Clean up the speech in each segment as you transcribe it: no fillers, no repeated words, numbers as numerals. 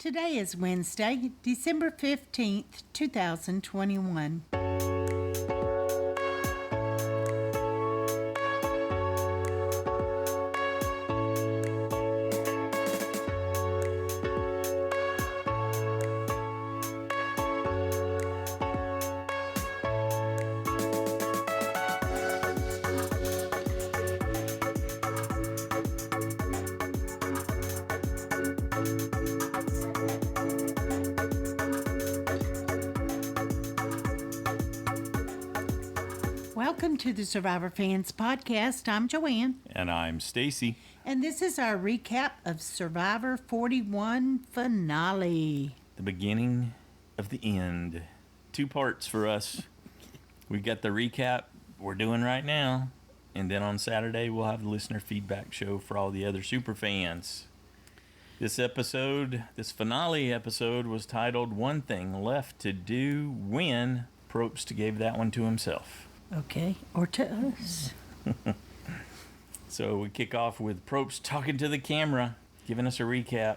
Today is Wednesday, December 15th, 2021. Welcome to the Survivor Fans Podcast. I'm Joanne. And I'm Stacy. And this is our recap of Survivor 41 finale. The beginning of the end. 2 parts for us. We've got the recap we're doing right now. And then on Saturday, we'll have the listener feedback show for all the other super fans. This finale episode was titled One Thing Left to Do When. Probst gave that one to himself. Okay, or to us. So we kick off with Probst talking to the camera, giving us a recap.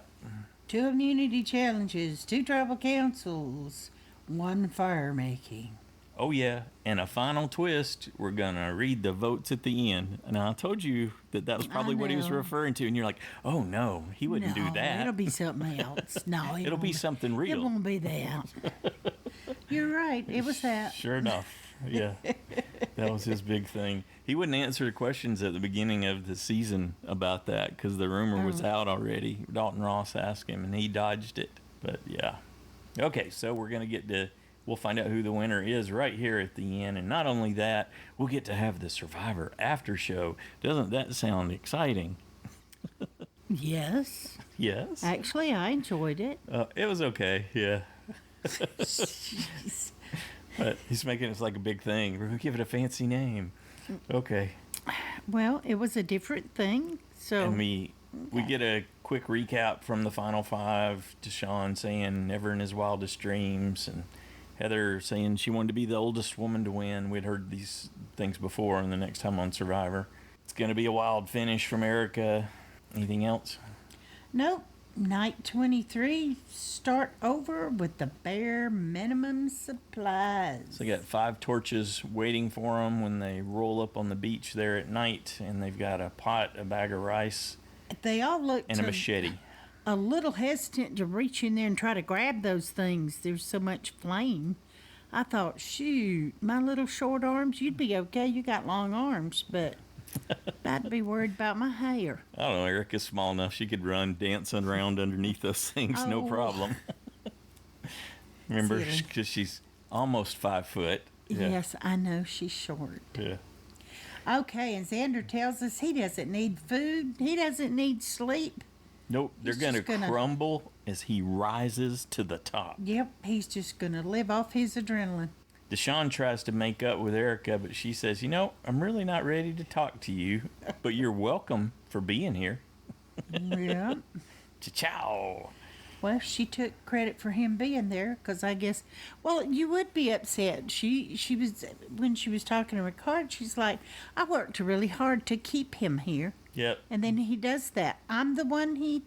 2 immunity challenges, 2 tribal councils, 1 fire making. Oh yeah, and a final twist, we're going to read the votes at the end. Now, I told you that was probably what he was referring to, and you're like, oh no, he wouldn't do that. It'll be something else. No, it'll be something real. It won't be that. You're right, it was that. Sure enough, yeah. That was his big thing. He wouldn't answer questions at the beginning of the season about that because the rumor was out already. Dalton Ross asked him, and he dodged it. But, yeah. Okay, so we're going to we'll find out who the winner is right here at the end. And not only that, we'll get to have the Survivor after show. Doesn't that sound exciting? Yes. Yes? Actually, I enjoyed it. It was okay, yeah. But he's making it like a big thing. We're going to give it a fancy name. Okay. Well, it was a different thing. So and we get a quick recap from the Final 5. Deshawn saying never in his wildest dreams. And Heather saying she wanted to be the oldest woman to win. We'd heard these things before and the next time on Survivor. It's going to be a wild finish from Erica. Anything else? Nope. Night 23, start over with the bare minimum supplies. So they got 5 torches waiting for them when they roll up on the beach there at night, and they've got a pot, a bag of rice, they all looked and a machete. A little hesitant to reach in there and try to grab those things. There's so much flame. I thought, shoot, my little short arms, you'd be okay. You got long arms, but I'd be worried about my hair. I don't know, Erica's small enough. She could run dancing around underneath those things, no problem. Remember, because she's almost 5 foot. Yeah. Yes, I know she's short. Yeah. Okay, and Xander tells us he doesn't need food. He doesn't need sleep. Nope, they're going to crumble as he rises to the top. Yep, he's just going to live off his adrenaline. Deshawn tries to make up with Erica, but she says, I'm really not ready to talk to you, but you're welcome for being here. Yeah. Ciao. Well, she took credit for him being there because I guess, you would be upset. She was, when she was talking to Ricard, she's like, I worked really hard to keep him here. Yep. And then he does that. I'm the one he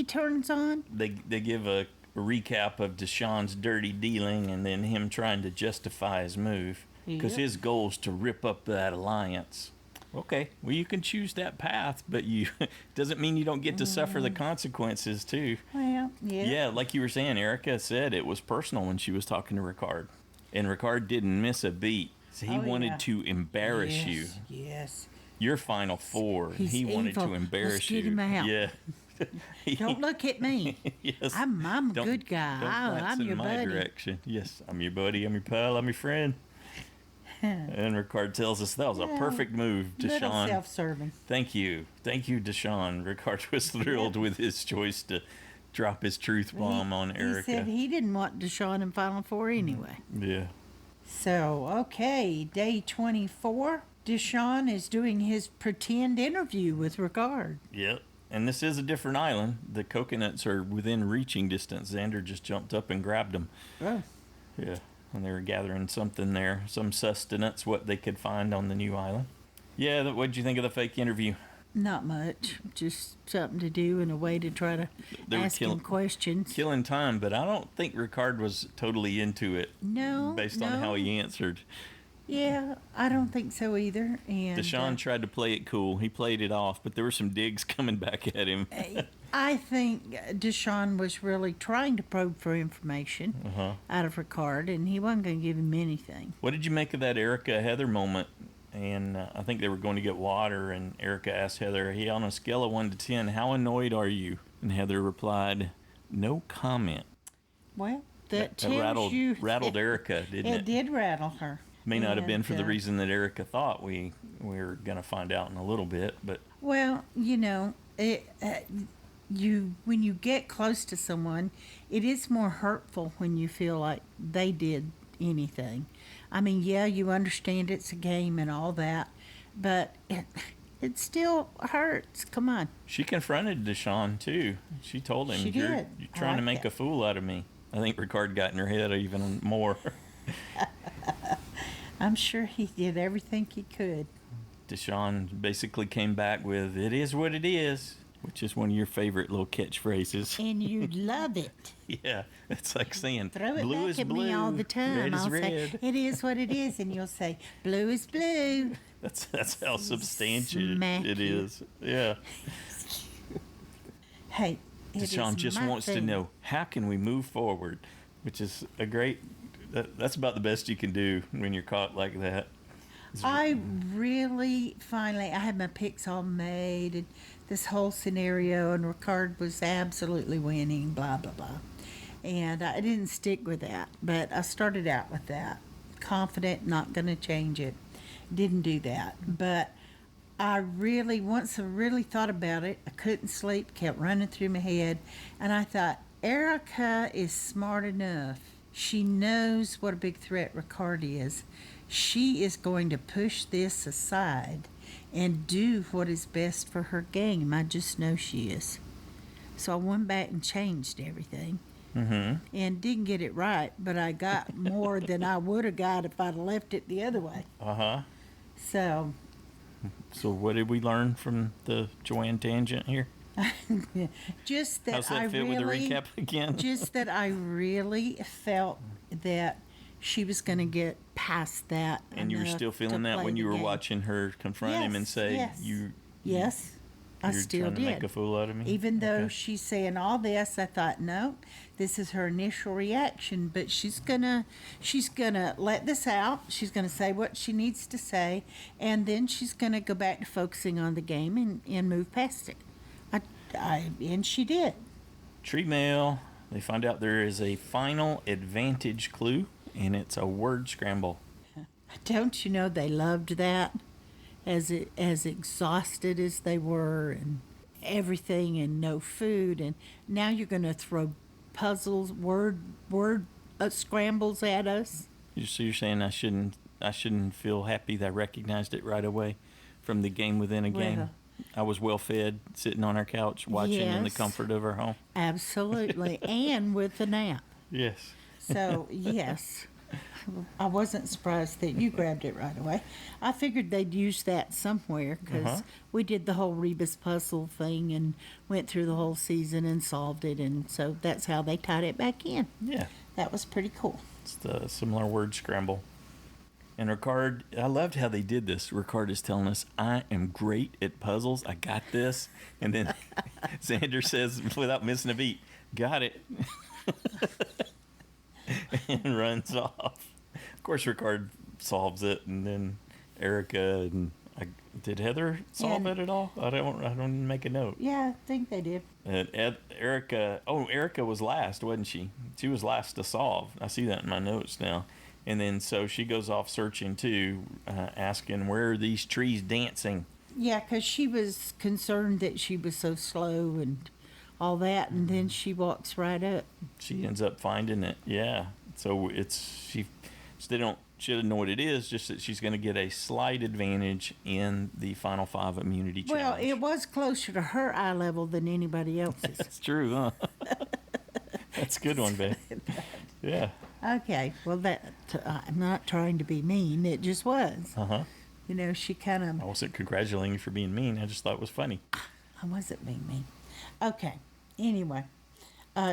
turns on. They give a recap of Deshawn's dirty dealing and then him trying to justify his move because his goal is to rip up that alliance. Okay, well, you can choose that path, but doesn't mean you don't get to suffer the consequences too. Well, yeah. Yeah, like you were saying, Erica said it was personal when she was talking to Ricard, and Ricard didn't miss a beat. So he wanted to embarrass you. Yes. Your Final 4. He wanted to embarrass Let's you. Get him out. Yeah. Don't look at me. Yes. I'm a good guy. I'm your buddy. Direction. Yes, I'm your buddy. I'm your pal. I'm your friend. And Ricard tells us that was a perfect move, Deshawn. Little self-serving. Thank you, Deshawn. Ricard was thrilled with his choice to drop his truth bomb on Erica. He said he didn't want Deshawn in Final 4 anyway. Yeah. So, okay, day 24. Deshawn is doing his pretend interview with Ricard. Yep. And this is a different island. The coconuts are within reaching distance. Xander just jumped up and grabbed them. Oh. Yeah. And they were gathering something there. Some sustenance, what they could find on the new island. Yeah, what'd you think of the fake interview? Not much. Just something to do and a way to try to They were ask him questions. killing time, but I don't think Ricard was totally into it. No, based on how he answered. Yeah, I don't think so either. And Deshaun tried to play it cool. He played it off, but there were some digs coming back at him. I think Deshaun was really trying to probe for information out of Ricard, and he wasn't going to give him anything. What did you make of that Erica Heather moment? And I think they were going to get water, and Erica asked Heather, "Hey, on a scale of 1 to 10, how annoyed are you?" And Heather replied, "No comment." Well, that tells you rattled Erica, didn't it? It did rattle her. May not have been for the reason that Erica thought. We were going to find out in a little bit, but well, when you get close to someone, it is more hurtful when you feel like they did anything. I mean, yeah, you understand it's a game and all that, but it still hurts. Come on. She confronted Deshaun too. She told him, "You're trying to make a fool out of me." I think Ricard got in her head even more. I'm sure he did everything he could. Deshaun basically came back with, "It is what it is," which is one of your favorite little catchphrases. And you love it. Yeah, it's like saying, Throw it "Blue back is at blue, me all the time. red is I'll red." say, "It is what it is," and you'll say, "Blue is blue." That's how substantial Smack it you. is. Yeah. Hey, Deshaun just wants to know, how can we move forward? Which is a great, that's about the best you can do when you're caught like that. I really finally, I had my picks all made and this whole scenario, and Ricard was absolutely winning, blah, blah, blah. And I didn't stick with that, but I started out with that. Confident, not going to change it. Didn't do that. But once I really thought about it, I couldn't sleep, kept running through my head, and I thought, Erica is smart enough. She knows what a big threat Ricard is. She is going to push this aside and do what is best for her game. I just know she is. So I went back and changed everything. And didn't get it right, but I got more than I would have got if I'd left it the other way. So what did we learn from the Joanne tangent here? just that How's that fit with the recap again? Just that I really felt that she was going to get past that. And you were still feeling that when you were watching her confront him and say, Yes, I still trying did. to make a fool out of me? Even though she's saying all this, I thought, no, this is her initial reaction, but she's gonna let this out. She's gonna say what she needs to say, and then she's gonna go back to focusing on the game and move past it. And she did. Tree mail. They find out there is a final advantage clue, and it's a word scramble. Don't you know they loved that? As exhausted as they were and everything, and no food, and now you're going to throw puzzles, word scrambles at us. So you're saying I shouldn't feel happy that I recognized it right away from the game within a game? I was well fed, sitting on our couch watching in the comfort of our home. Absolutely, and with a nap. Yes. So yes. I wasn't surprised that you grabbed it right away. I figured they'd use that somewhere because we did the whole Rebus puzzle thing and went through the whole season and solved it, and so that's how they tied it back in. Yeah. That was pretty cool. It's the similar word scramble. And Ricard, I loved how they did this. Ricard is telling us, "I am great at puzzles. I got this." And then Xander says, without missing a beat, "Got it." And runs off. Of course, Ricard solves it, and then Erica and did Heather solve it at all? I don't make a note. Yeah, I think they did. And Erica was last, wasn't she? She was last to solve. I see that in my notes now. And then so she goes off searching too, asking, "Where are these trees dancing?" Yeah, because she was concerned that she was so slow and all that, and then she walks right up. She ends up finding it. Yeah. So she doesn't know what it is, just that she's going to get a slight advantage in the Final Five immunity challenge. Well, it was closer to her eye level than anybody else's. That's true, huh? That's a good one, babe. Yeah. Okay, well, I'm not trying to be mean. It just was. You know, she kind of... I wasn't congratulating you for being mean. I just thought it was funny. I wasn't being mean. Okay. Anyway,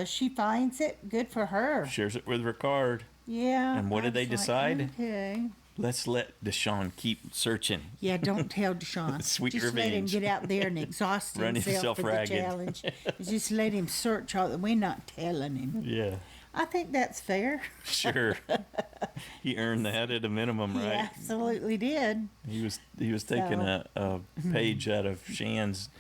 she finds it. Good for her. Shares it with Ricard. Yeah. And what did they I was decide? like, okay. Let's let Deshaun keep searching. Yeah, don't tell Deshaun. Sweet just let him revenge. get out there and exhaust Run himself himself for ragged. the challenge. Just let him search all the... We're not telling him. Yeah, I think that's fair. sure. He earned that at a minimum, He right? absolutely did. He was taking a page out of Shan's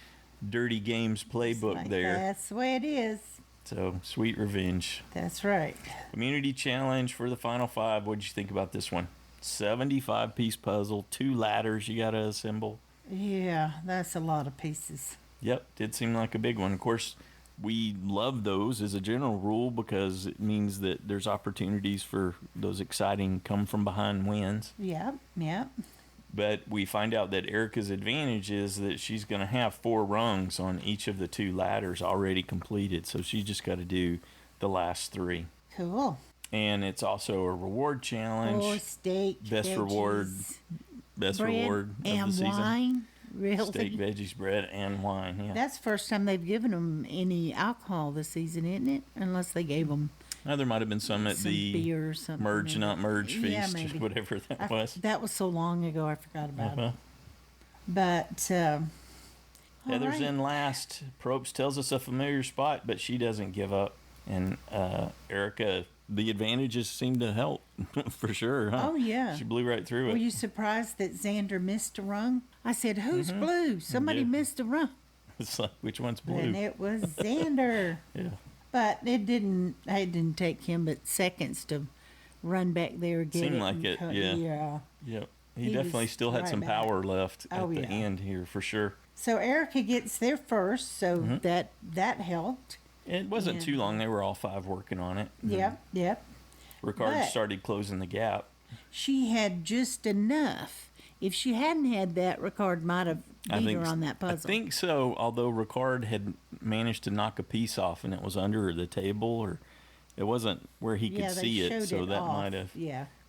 Dirty Games playbook Like, there. that's the way it is. So, sweet revenge. That's right. Community challenge for the final 5. What did you think about this one? 75-piece puzzle, 2 ladders you got to assemble. Yeah, that's a lot of pieces. Yep, did seem like a big one. Of course, we love those as a general rule because it means that there's opportunities for those exciting come from behind wins. Yep, yep. But we find out that Erica's advantage is that she's going to have 4 rungs on each of the 2 ladders already completed. So she just got to do the last 3. Cool. And it's also a reward challenge. Or steak, Best veggies, reward of bread, the and season. wine. Really? Steak, veggies, bread, and wine. Yeah. That's the first time they've given them any alcohol this season, isn't it? Unless they gave them Now, there might have been some at some the beer or something. merge maybe. not merge Yeah, feast, maybe. whatever that was. That was so long ago, I forgot about Uh-huh. it. But all Heather's right. in last. Probst tells us a familiar spot, but she doesn't give up. And Erica, the advantages seem to help for sure. Huh? Oh, yeah. She blew right through Were it. you surprised that Xander missed a rung? I said, "Who's blue? Somebody Yeah. missed a rung." It's like, which one's And blue? it was Xander. Yeah. But it didn't take him but seconds to run back there and get Seemed it. like and it, cut- yeah. Yeah. Yep. He He definitely was still had right some back. power left Oh, at the yeah. end here for sure. So Erica gets there first, so Mm-hmm. that helped. It wasn't Yeah. too long. They were all 5 working on it. Yep, yep. Ricard But- started closing the gap. She had just enough. If she hadn't had that, Ricard might have beat her on that puzzle. I think so, although Ricard had managed to knock a piece off and it was under the table, or it wasn't where he could yeah, they see it, showed so it that off.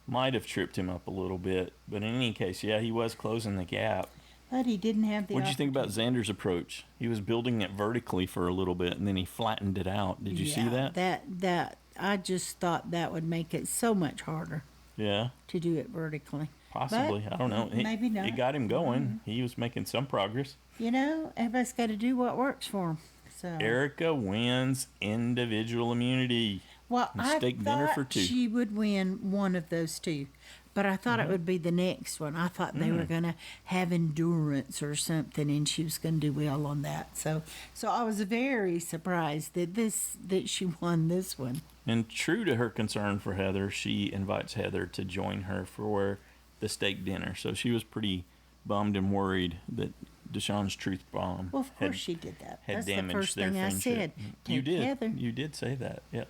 might have tripped him up a little bit. But in any case, yeah, he was closing the gap. But he didn't have the. What did you think about Xander's approach? He was building it vertically for a little bit and then he flattened it out. Did you see that? That I just thought that would make it so much harder Yeah, to do it vertically. possibly. But I don't know. maybe not. It got him going. He was making some progress. You know, everybody's got to do what works for them. So. Erica wins individual immunity. Well, and I steak dinner thought for 2. she would win one of those 2, but I thought Mm-hmm. it would be the next one. I thought they were going to have endurance or something, and she was going to do well on that. So I was very surprised that she won this one. And true to her concern for Heather, she invites Heather to join her for the steak dinner. So she was pretty bummed and worried that Deshaun's truth bomb Well, of course she did that. had That's the damaged first their thing I friendship. said. You Take did. Heather. You did say that. Yeah.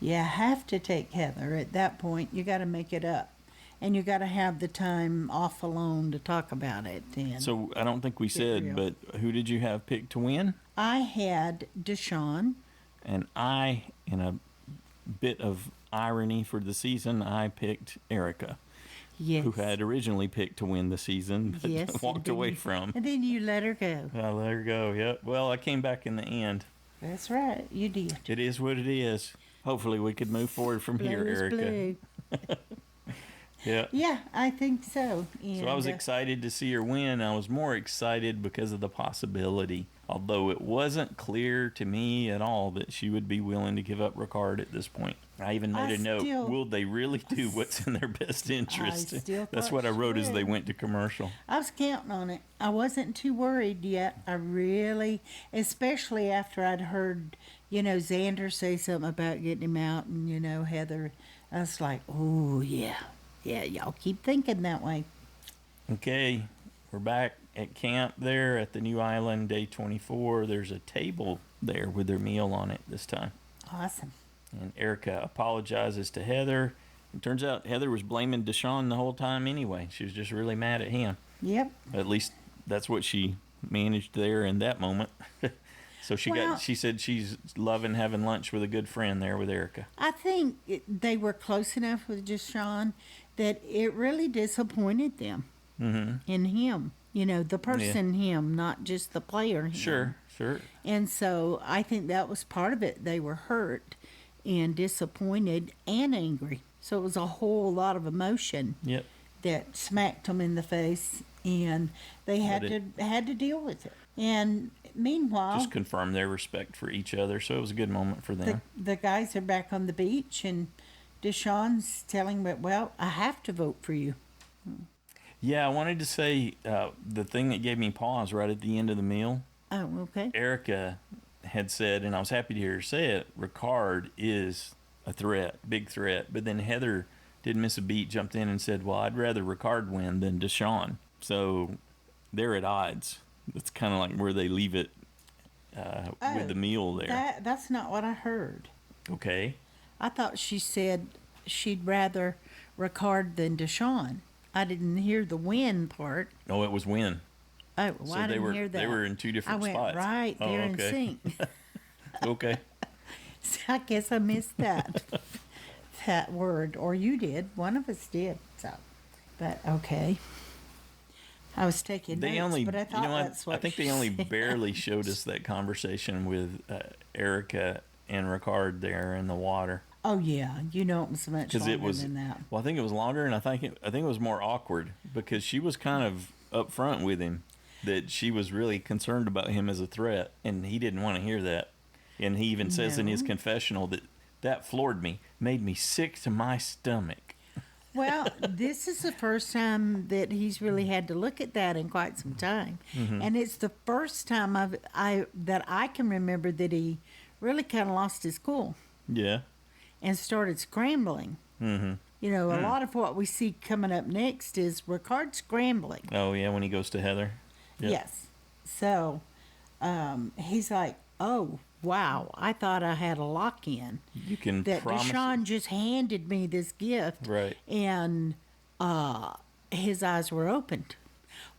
You have to take Heather. At that point, you got to make it up, and you got to have the time off alone to talk about it. And So I don't think we Get said, real. but who did you have picked to win? I had Deshaun. And I, in a bit of irony for the season, I picked Erica, Yes. who had originally picked to win the season, but Yes, and walked then away you- from. And then you let her go. I let her go. Yep. Well, I came back in the end. That's right. You did. It is what it is. Hopefully, we could move forward from here, Blue is Erica. blue. Yeah. Yeah, I think so. So I was And, excited to see her win. I was more excited because of the possibility, although it wasn't clear to me at all that she would be willing to give up Ricard at this point. I even made I a note. still- Will they really do what's in their best interest? still That's thought what I she wrote as they would. went to commercial. I was counting on it. I wasn't too worried yet. I really, especially after I'd heard, Xander say something about getting him out and, Heather. I was like, oh, yeah. Yeah, y'all keep thinking that way. Okay, we're back at camp there at the new island, day 24. There's a table there with their meal on it this time. Awesome. And Erica apologizes to Heather. It turns out Heather was blaming Deshaun the whole time anyway. She was just really mad at him. Yep. At least that's what she managed there in that moment. So Well- she said she's loving having lunch with a good friend there with Erica. I think they were close enough with Deshaun that it really disappointed them in him. You know, the person him, not just the player him. Sure. And so I think that was part of it. They were hurt and disappointed and angry. So it was a whole lot of emotion Yep. that smacked them in the face, and they had to deal with it. And meanwhile, Just confirm their respect for each other. So it was a good moment for them. the guys are back on the beach, and Deshaun's telling me, well, I have to vote for you. Yeah, I wanted to say the thing that gave me pause right at the end of the meal. Oh, okay. Erica had said, and I was happy to hear her say it, Ricard is a threat, big threat. But then Heather didn't miss a beat, jumped in and said, well, I'd rather Ricard win than Deshaun. So they're at odds. That's kind of like where they leave it with the meal there. That's not what I heard. Okay. I thought she said she'd rather Ricard than Deshaun. I didn't hear the win part. Oh, it was win. Oh, well, So I didn't they hear that. They were in two different I went spots. right there in okay. sync. Okay. So I guess I missed that that word, or you did. One of us did. So, but okay. I was taking notes, but I thought that's what I think she they only said. barely showed us that conversation with Erica and Ricard there in the water. Oh yeah, you know it was much Because longer it was, than that. well, I think it was longer, and I think it was more awkward because she was kind of upfront with him that she was really concerned about him as a threat, and he didn't want to hear that. And he even says in his No. confessional that floored me, made me sick to my stomach. Well, this is the first time that he's really had to look at that in quite some time, and it's the first time that I can remember that he really kind of lost his cool Yeah. and started scrambling. Mm-hmm. You know, a lot of what we see coming up next is Ricard scrambling. Oh yeah, when he goes to Heather. Yep. Yes. So he's like, oh, wow, I thought I had a lock in. You can That promise. Deshaun just handed me this gift. Right. And his eyes were opened.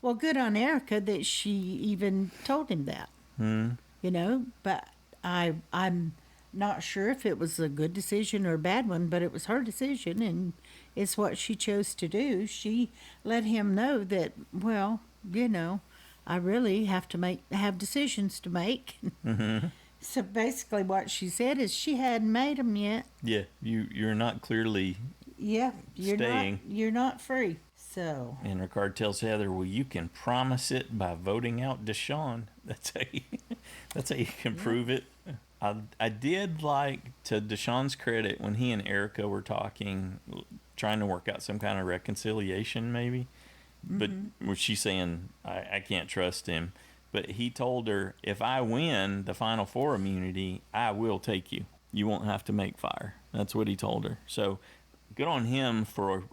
Well, good on Erica that she even told him that. You know, but I'm not sure if it was a good decision or a bad one, but it was her decision, and it's what she chose to do. She let him know that, well, you know, I really have to have decisions to make. So basically what she said is she hadn't made them yet. Yeah, you're not clearly. Yeah, Staying. you're not free. So And Ricard tells Heather, "Well, you can promise it by voting out Deshaun. That's how you can prove it." I did like, to Deshaun's credit, when he and Erica were talking, trying to work out some kind of reconciliation, maybe. But was she saying, I can't trust him? But he told her, if I win the Final Four immunity, I will take you. You won't have to make fire. That's what he told her. So good on him for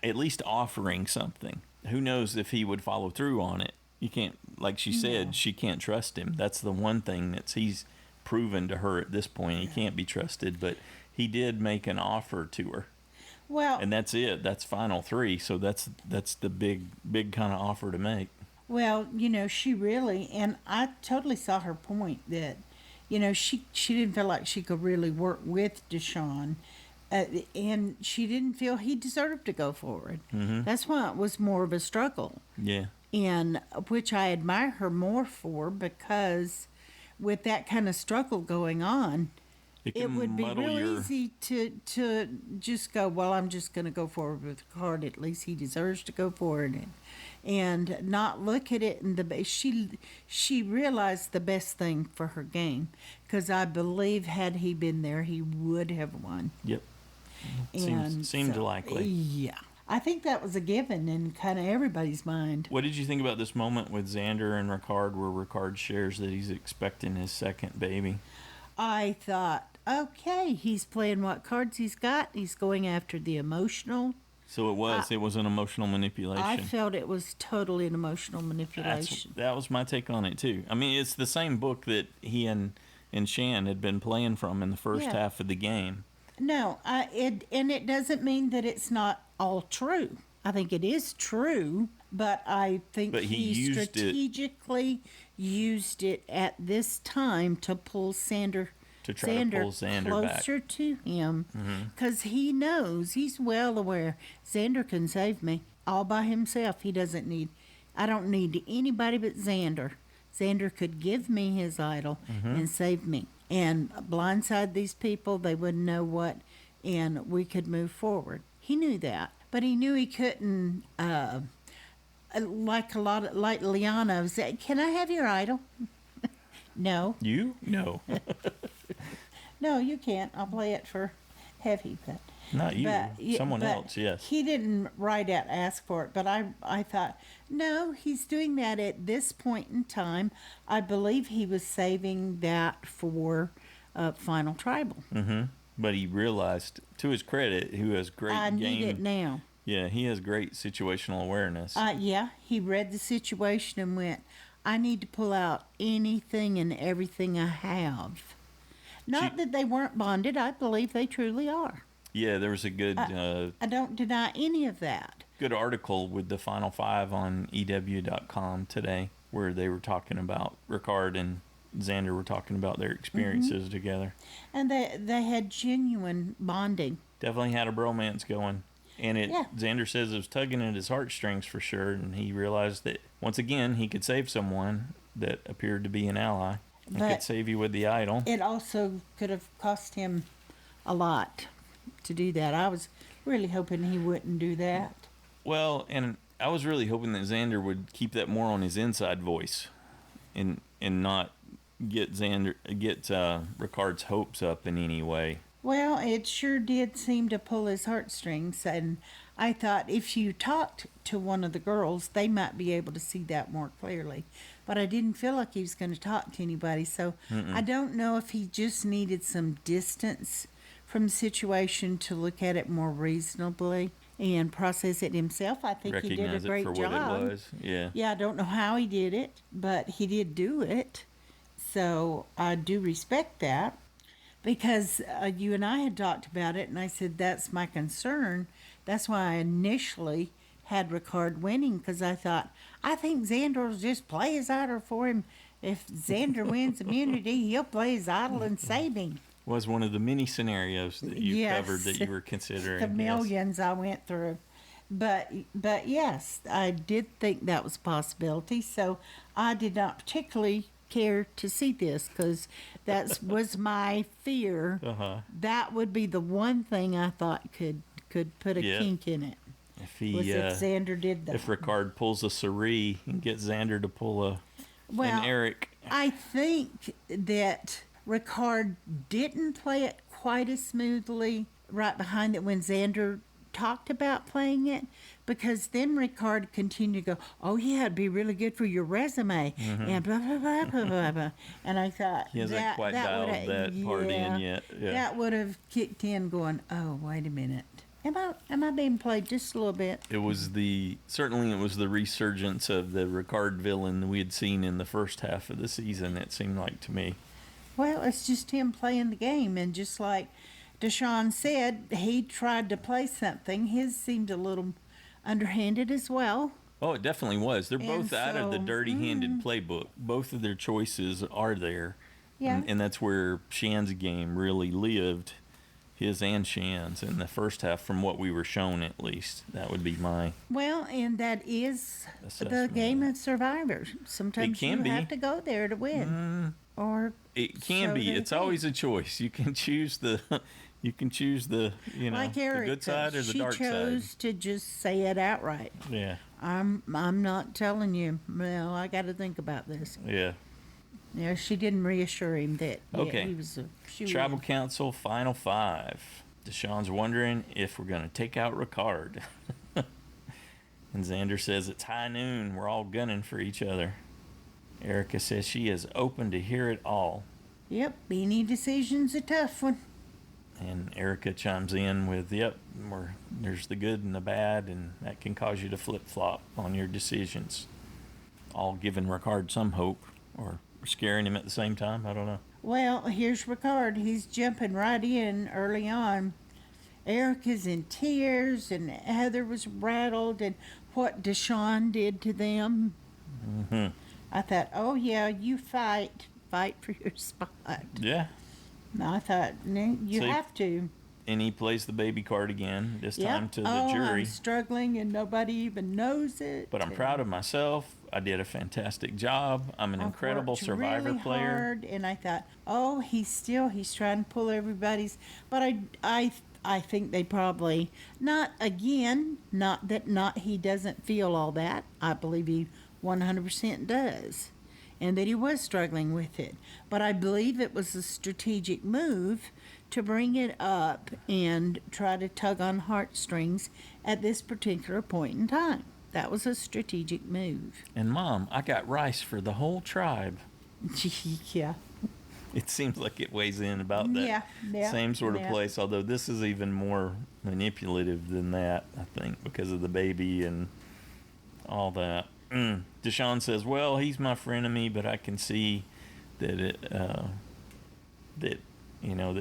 at least offering something. Who knows if he would follow through on it? You can't, like she said, she can't trust him. That's the one thing he's proven to her at this point. He can't be trusted, but he did make an offer to her. well, And that's it. That's final three. So that's the big kind of offer to make. Well, you know, she really, and I totally saw her point that, you know, she didn't feel like she could really work with Deshaun, and she didn't feel he deserved to go forward. That's why it was more of a struggle, Yeah. and which I admire her more for, because with that kind of struggle going on, it can would be muddle real your- easy to just go, well, I'm just going to go forward with the card. At least he deserves to go forward, and not look at it in the she realized the best thing for her game, because I believe had he been there, he would have won. Yep. And Seemed so, likely. Yeah, I think that was a given in kind of everybody's mind. What did you think about this moment with Xander and Ricard, where Ricard shares that he's expecting his second baby? I thought, okay, he's playing what cards he's got. He's going after the emotional. So it was an emotional manipulation. I felt it was totally an emotional manipulation. That was my take on it too. I mean, it's the same book that he and Shan had been playing from in the first Yeah. half of the game. No, it doesn't mean that it's not all true. I think it is true. But I think But he he used it- strategically used it at this time to pull To try to pull Xander back. closer to him, because he knows, he's well aware, Xander can save me all by himself. I don't need anybody but Xander. Xander could give me his idol and save me and blindside these people. They wouldn't know what, and we could move forward. He knew that, but he knew he couldn't. Like Liana said, "Can I have your idol?" No, You? No. no, you can't. I'll play it for heavy, but Not you. But, Someone but else, yes. He didn't right out ask for it, but I thought, no, he's doing that at this point in time. I believe he was saving that for Final Tribal. But he realized, to his credit, who has great I need it game. now. Yeah, he has great situational awareness. Yeah, he read the situation and went, I need to pull out anything and everything I have. Not that they weren't bonded. I believe they truly are. Yeah, there was a good I don't deny any of that. good article with the Final Five on EW.com today where they were talking about Ricard and Xander were talking about their experiences together. And they had genuine bonding. Definitely had a bromance going. And Yeah. Xander says it was tugging at his heartstrings for sure, and he realized that once again he could save someone that appeared to be an ally and But could save you with the idol. it also could have cost him a lot to do that. I was really hoping he wouldn't do that. Well, and I was really hoping that Xander would keep that more on his inside voice, and not get Ricard's hopes up in any way. Well, it sure did seem to pull his heartstrings, and I thought if you talked to one of the girls, they might be able to see that more clearly. But I didn't feel like he was going to talk to anybody, so I don't know if he just needed some distance from the situation to look at it more reasonably and process it himself. I think he did a Recognize great it for job. what it was. Yeah. Yeah, I don't know how he did it, but he did do it. So I do respect that. Because you and I had talked about it, and I said that's my concern. That's why I initially had Ricard winning, because I think Xander will just play his idol for him. If Xander wins immunity, he'll play his idol and save him. Was one of the many scenarios that you Yes. covered that you were considering. The yes. millions I went through. But yes, I did think that was a possibility, so I did not particularly care to see this, because that was my fear. That would be the one thing I thought could put a kink in it. If he Was if Xander did that. if Ricard pulls a Sari and gets Xander to pull an Eric. I think that Ricard didn't play it quite as smoothly right behind it when Xander talked about playing it, because then Ricard continued to go, oh yeah, it'd be really good for your resume, and blah, blah, blah, blah, blah, blah. And I thought, He hasn't quite dialed that part in yet. Yeah. that would have kicked in going, oh, wait a minute. Am I being played just a little bit? It was the resurgence of the Ricard villain we had seen in the first half of the season, it seemed like to me. Well, it's just him playing the game, and just like Deshaun said, he tried to play something. His seemed a little underhanded as well. Oh, it definitely was. They're both out of the so, dirty-handed playbook. Both of their choices are there. Yeah. And that's where Shan's game really lived, his and Shan's, in the first half, from what we were shown at least. That would be my... Well, and that is the assessment game of of Survivor. Sometimes you have to go there to win. Or It can so be. they It's think. always a choice. You can choose the like Erica, the good side or the dark she chose to just say it outright. side. Yeah. I'm not telling you. Well, I got to think about this. Yeah. Yeah, she didn't reassure him that Okay. he was she Tribal was- Council Final Five. Deshaun's wondering if we're going to take out Ricard. And Xander says it's high noon. We're all gunning for each other. Erica says she is open to hear it all. Yep, any decision's a tough one. And Erica chimes in with, yep, there's the good and the bad, and that can cause you to flip-flop on your decisions. All giving Ricard some hope, or scaring him at the same time. I don't know. Well, here's Ricard. He's jumping right in early on. Erica's in tears, and Heather was rattled, and what Deshaun did to them, Mm-hmm. I thought, oh yeah, you fight for your spot. Yeah. And I thought, no, you See, have to. and he plays the baby card again, this Yep. time to the I'm jury. struggling and nobody even knows it. But I'm proud of myself. I did a fantastic job. I'm an I've incredible worked survivor really player. hard, and I thought, oh, he's trying to pull everybody's. But I think they probably not that he doesn't feel all that. I believe he 100% does, and that he was struggling with it. But I believe it was a strategic move to bring it up and try to tug on heartstrings at this particular point in time. That was a strategic move. And Mom, I got rice for the whole tribe. Yeah. It seems like it weighs in about that Yeah, same sort of yeah. place, although this is even more manipulative than that, I think, because of the baby and all that. Deshaun says, well, he's my frenemy, but I can see that that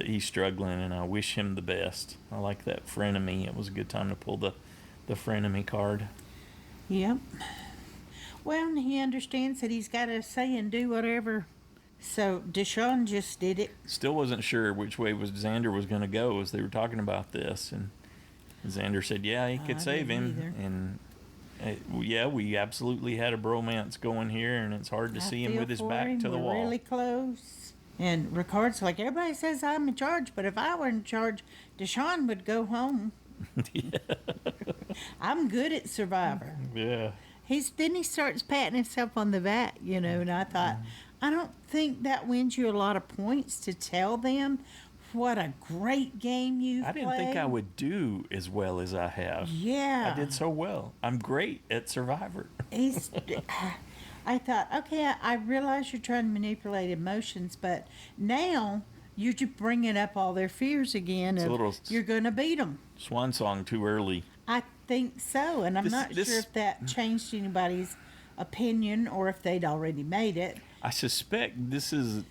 he's struggling, and I wish him the best. I like that frenemy. It was a good time to pull the frenemy card. Yep. Well, he understands that he's got to say and do whatever. So Deshaun just did it. Still wasn't sure which way Xander was going to go as they were talking about this, and Xander said, yeah, he could I save didn't him. either. And yeah, we absolutely had a bromance going here, and it's hard to see him feel with his for back him. to the We're wall. really close. And Ricard's like, everybody says I'm in charge, but if I were in charge, Deshaun would go home. I'm good at Survivor. Yeah. Then he starts patting himself on the back, and I thought, I don't think that wins you a lot of points to tell them what a great game you've I didn't think I would do as well as I have. Yeah. I did so well. I'm great at Survivor. I thought, okay, I realize you're trying to manipulate emotions, but now you're just bringing up all their fears again. It's a little You're going to beat them. Swan song too early. I think so, and I'm not sure if that changed anybody's opinion or if they'd already made it. I suspect this is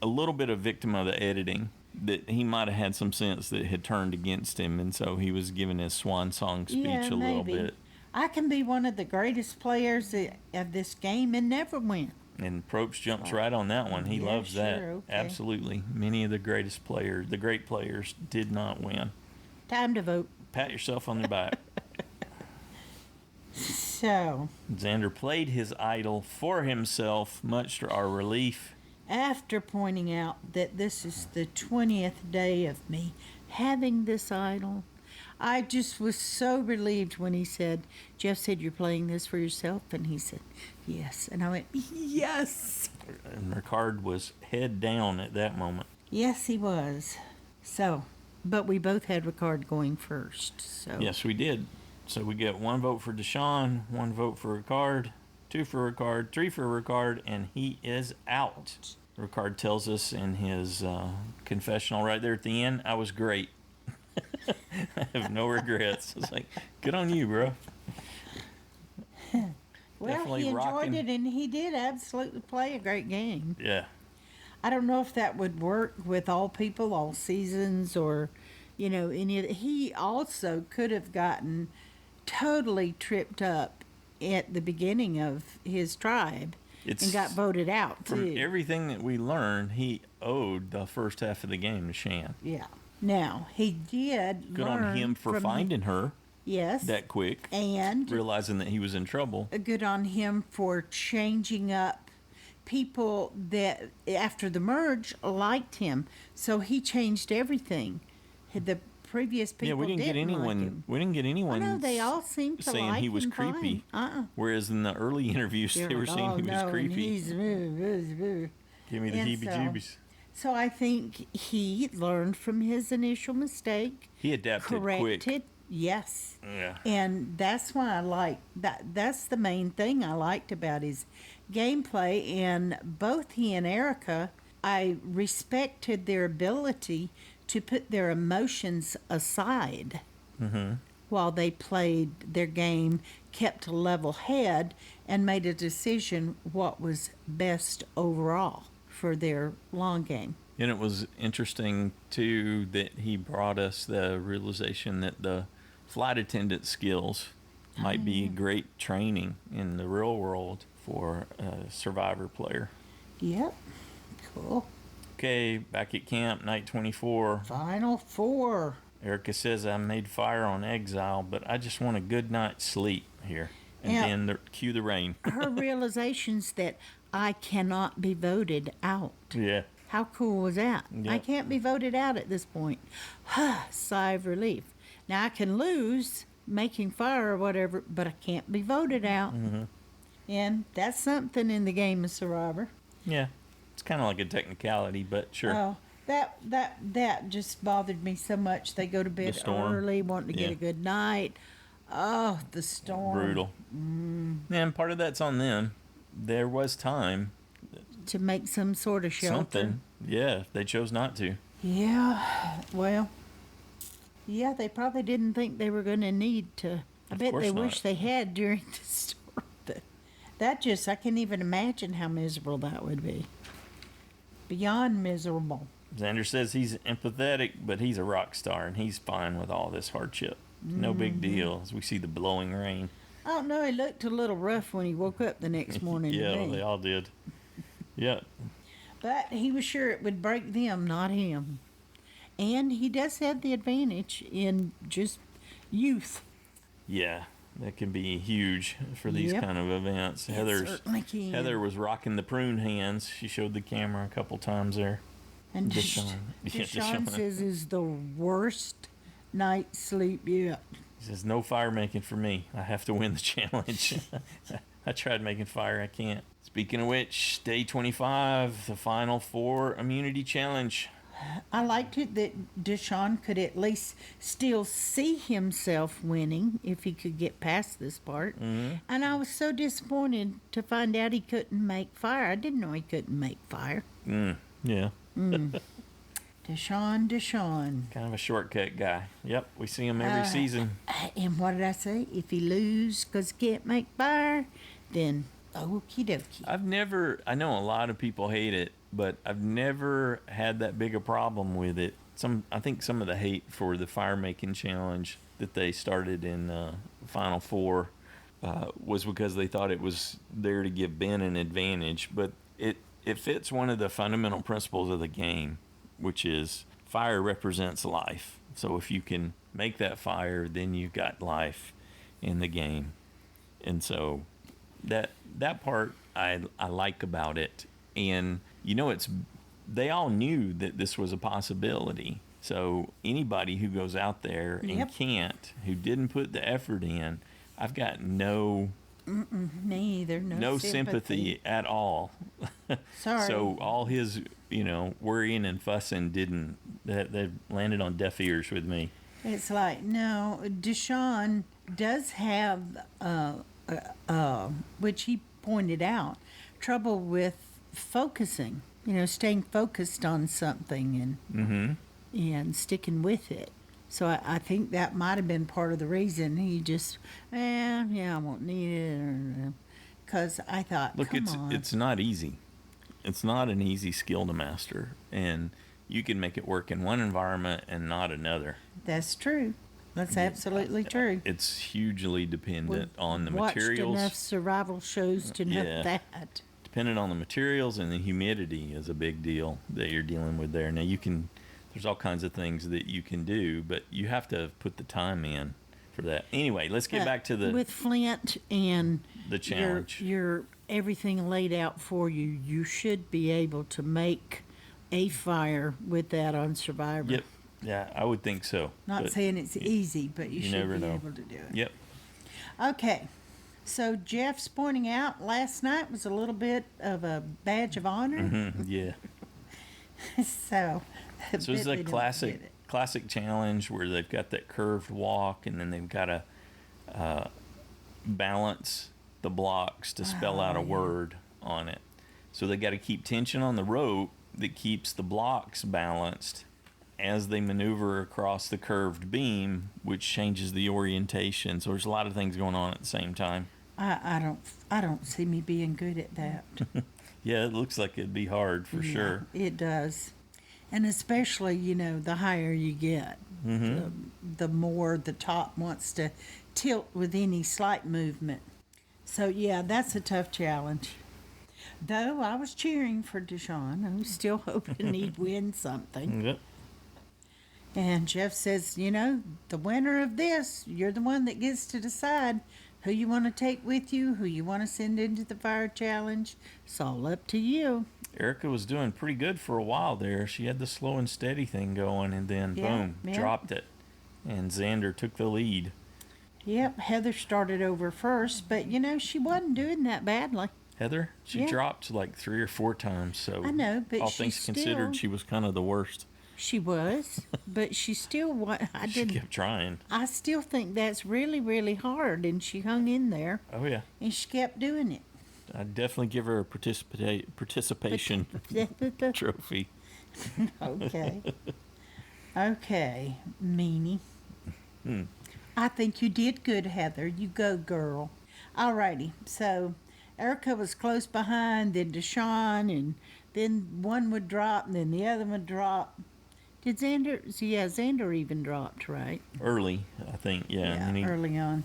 a little bit of victim of the editing, that he might have had some sense that had turned against him, and so he was giving his swan song speech Yeah, a little maybe. bit. I can be one of the greatest players of this game and never win. And Probst jumps right on that one. He Yeah, loves that. sure, okay. Absolutely. Many of the greatest players, the great players, did not win. Time to vote. Pat yourself on the back. So, Xander played his idol for himself, much to our relief. after pointing out that this is the 20th day of me having this idol, I just was so relieved when he said, Jeff said, you're playing this for yourself? And he said, yes. And I went, yes. And Ricard was head down at that moment. Yes, he was. So, but we both had Ricard going first. So Yes, we did. So we get 1 vote for Deshaun, 1 vote for Ricard, 2 for Ricard, 3 for Ricard, and he is out. Ricard tells us in his confessional right there at the end, I was great. I have no regrets. I was like, good on you, bro. Well, Definitely he enjoyed rocking. it, and he did absolutely play a great game. Yeah. I don't know if that would work with all people, all seasons, or, any of it. He also could have gotten totally tripped up at the beginning of his tribe and got voted out, too. From everything that we learned, he owed the first half of the game to Shan. Yeah. Now, he did Good learn on him for from finding her Yes. that quick, And realizing that he was in trouble. good on him for changing up people that after the merge liked him. So he changed everything. The previous people Yeah, we didn't get like anyone. him. We didn't get anyone. No, they all seemed to saying like he was him creepy. fine. Whereas in the early interviews, they were saying he was creepy. Give me the And heebie-jeebies. So I think he learned from his initial mistake. He adapted Corrected. quick. Yes. Yeah. And that's why I like that. That's the main thing I liked about his gameplay. And both he and Erica, I respected their ability to put their emotions aside while they played their game, kept a level head, and made a decision what was best overall for their long game. And it was interesting, too, that he brought us the realization that the flight attendant skills might be great training in the real world for a Survivor player. Yep. Cool. Okay, back at camp, night 24. Final 4. Erica says I made fire on Exile, but I just want a good night's sleep here. And Yeah. then cue the rain. Her realizations that I cannot be voted out. Yeah. How cool was that? I Yep. can't be voted out at this point. Sigh of relief. Now I can lose making fire or whatever, but I can't be voted out. Mm-hmm. And that's something in the game of Survivor. Yeah. It's kind of like a technicality, but sure. Oh, that just bothered me so much. They go to bed storm. early, wanting to get Yeah. a good night. Oh, the storm. Brutal. And part of that's on them. There was time. To make some sort of shelter. Something. Yeah, they chose not to. Yeah, well, yeah, they probably didn't think they were going to need to. I Of bet course they not. wish they had during the storm. That just, I can't even imagine how miserable that would be. Beyond miserable. Xander says he's empathetic, but he's a rock star and he's fine with all this hardship. No big deal as we see the blowing rain. I don't know, he looked a little rough when he woke up the next morning. to Yeah, me. they all did. Yeah. But he was sure it would break them, not him. And he does have the advantage in just youth. Yeah, that can be huge for these Yep. kind of events. It certainly can. Heather was rocking the prune hands. She showed the camera a couple times there. And Deshaun. Yeah, Deshaun Deshaun. says is the worst night's sleep yet. He says, no fire making for me. I have to win the challenge. I tried making fire. I can't. Speaking of which, day 25, the final 4 immunity challenge. I liked it that Deshaun could at least still see himself winning if he could get past this part. Mm-hmm. And I was so disappointed to find out he couldn't make fire. I didn't know he couldn't make fire. Yeah. Deshaun. Kind of a shortcut guy. Yep, we see him every season. And what did I say? If he lose because he can't make fire, then okie dokie. I know a lot of people hate it, but I've never had that big a problem with it. I think some of the hate for the fire making challenge that they started in Final Four was because they thought it was there to give Ben an advantage, but it fits one of the fundamental principles of the game, which is fire represents life. So if you can make that fire, then you've got life in the game. And so that part I like about it. And they all knew that this was a possibility. So anybody who goes out there and can't, who didn't put the effort in, I've got no Me either. No sympathy at all. Sorry. So all his, worrying and fussing that landed on deaf ears with me. It's like, no, Deshaun does have, which he pointed out, trouble with focusing, staying focused on something and sticking with it. So I think that might have been part of the reason he just, I won't need it. Because I thought, Look, come on. it's not easy. It's not an easy skill to master. And you can make it work in one environment and not another. That's true. That's absolutely true. It's hugely dependent on the Watched materials. enough survival shows to know Yeah. that. Dependent on the materials, and the humidity is a big deal that you're dealing with there. Now there's all kinds of things that you can do, but you have to put the time in for that. Anyway, let's get back to with Flint and the challenge. Your everything laid out for you. You should be able to make a fire with that on Survivor. Yep. Yeah, I would think so. Not but saying it's easy, but you should never be know. able to do it. Yep. Okay. So Jeff's pointing out last night was a little bit of a badge of honor. Mhm, yeah. So So it's a classic challenge where they've got that curved walk, and then they've got to balance the blocks to spell out a word on it. So they got to keep tension on the rope that keeps the blocks balanced as they maneuver across the curved beam, which changes the orientation. So there's a lot of things going on at the same time. I don't see me being good at that. Yeah, it looks like it'd be hard for sure. It does. And especially, the higher you get, the more the top wants to tilt with any slight movement. So, yeah, that's a tough challenge. Though I was cheering for Deshaun, I was still hoping he'd win something. Yep. And Jeff says, the winner of this, you're the one that gets to decide who you want to take with you, who you want to send into the fire challenge. It's all up to you. Erica was doing pretty good for a while there. She had the slow and steady thing going, and then boom, dropped it. And Xander took the lead. Yep, Heather started over first, but she wasn't doing that badly. Heather, she dropped like 3 or 4 times, so I know, but all things considered, she was kind of the worst. She was, but she still She kept trying. I still think that's really, really hard, and she hung in there. Oh yeah, and she kept doing it. I'd definitely give her a participation trophy. Okay. Okay, meanie. I think you did good, Heather. You go, girl. Alrighty, so Erica was close behind, then Deshaun, and then one would drop, and then the other would drop. Did Xander? Yeah, Xander even dropped, right? Early, I think, yeah. Yeah, early on.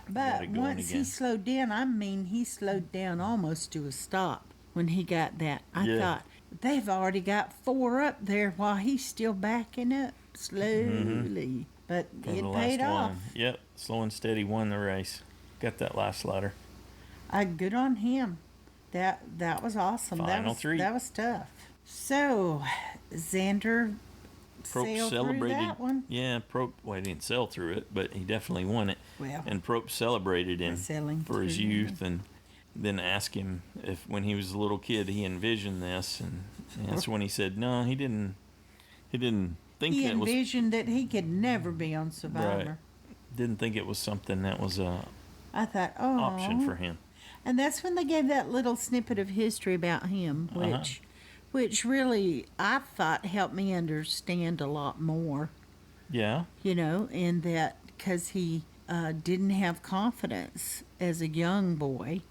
But once he slowed down, he slowed down almost to a stop when he got that. I thought, they've already got 4 up there while he's still backing up slowly. But it paid off. Yep, slow and steady won the race. Got that last ladder. Good on him. That was awesome. Final 3. That was tough. So, Xander sailed through that one. Yeah, he didn't sail through it, but he definitely won it. Well, and Prope celebrated him for his youth, and then asked him if, when he was a little kid, he envisioned this, and that's when he said no, he didn't think he that was... He envisioned that he could never be on Survivor. Right. Didn't think it was something that was I thought, option for him. And that's when they gave that little snippet of history about him, which really I thought helped me understand a lot more. Yeah. And that because he didn't have confidence as a young boy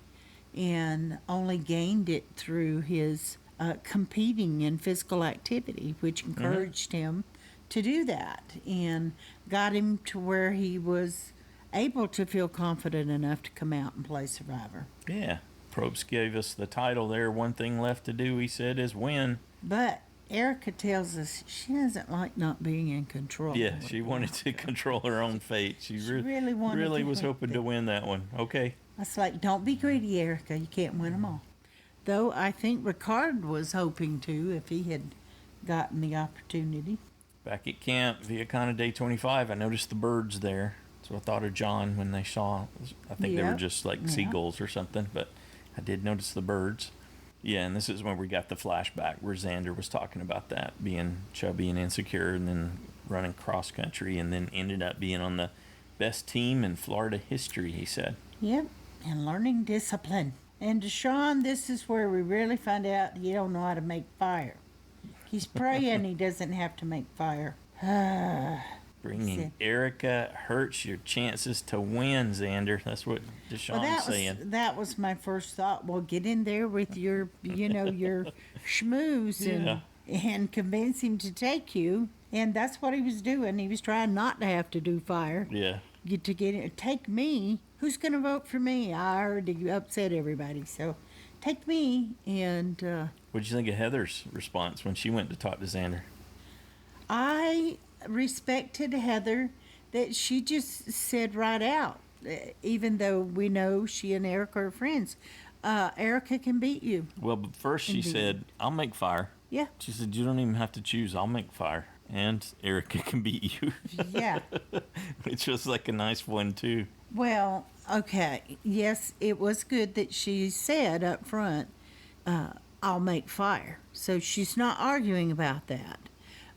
and only gained it through his competing in physical activity, which encouraged him to do that and got him to where he was able to feel confident enough to come out and play Survivor. Yeah. Probst gave us the title there. One thing left to do, he said, is win. But Erica tells us she doesn't like not being in control. Yeah, she wanted to control her own fate. She really was hoping to win that one. Okay. I was like, don't be greedy, Erica. You can't win them all. Though I think Ricard was hoping to if he had gotten the opportunity. Back at camp, Viacana Day 25, I noticed the birds there. So I thought of John when they saw, I think they were just like seagulls or something, but I did notice the birds. Yeah, and this is when we got the flashback where Xander was talking about that, being chubby and insecure and then running cross country and then ended up being on the best team in Florida history, he said. Yep, and learning discipline. And Deshaun, this is where we really find out he don't know how to make fire. He's praying he doesn't have to make fire. Bringing Erica hurts your chances to win, Xander. That's what Deshaun's saying. That was my first thought. Well, get in there with your, your schmooze and convince him to take you. And that's what he was doing. He was trying not to have to do fire. Yeah. Take me. Who's going to vote for me? I already upset everybody. So take me. And what did you think of Heather's response when she went to talk to Xander? I respected Heather that she just said right out, even though we know she and Erica are friends, Erica can beat you. Well, but first she said, I'll make fire. Yeah. She said, you don't even have to choose. I'll make fire. And Erica can beat you. Yeah. Which was like a nice one, too. Well, okay. Yes, it was good that she said up front, I'll make fire. So she's not arguing about that.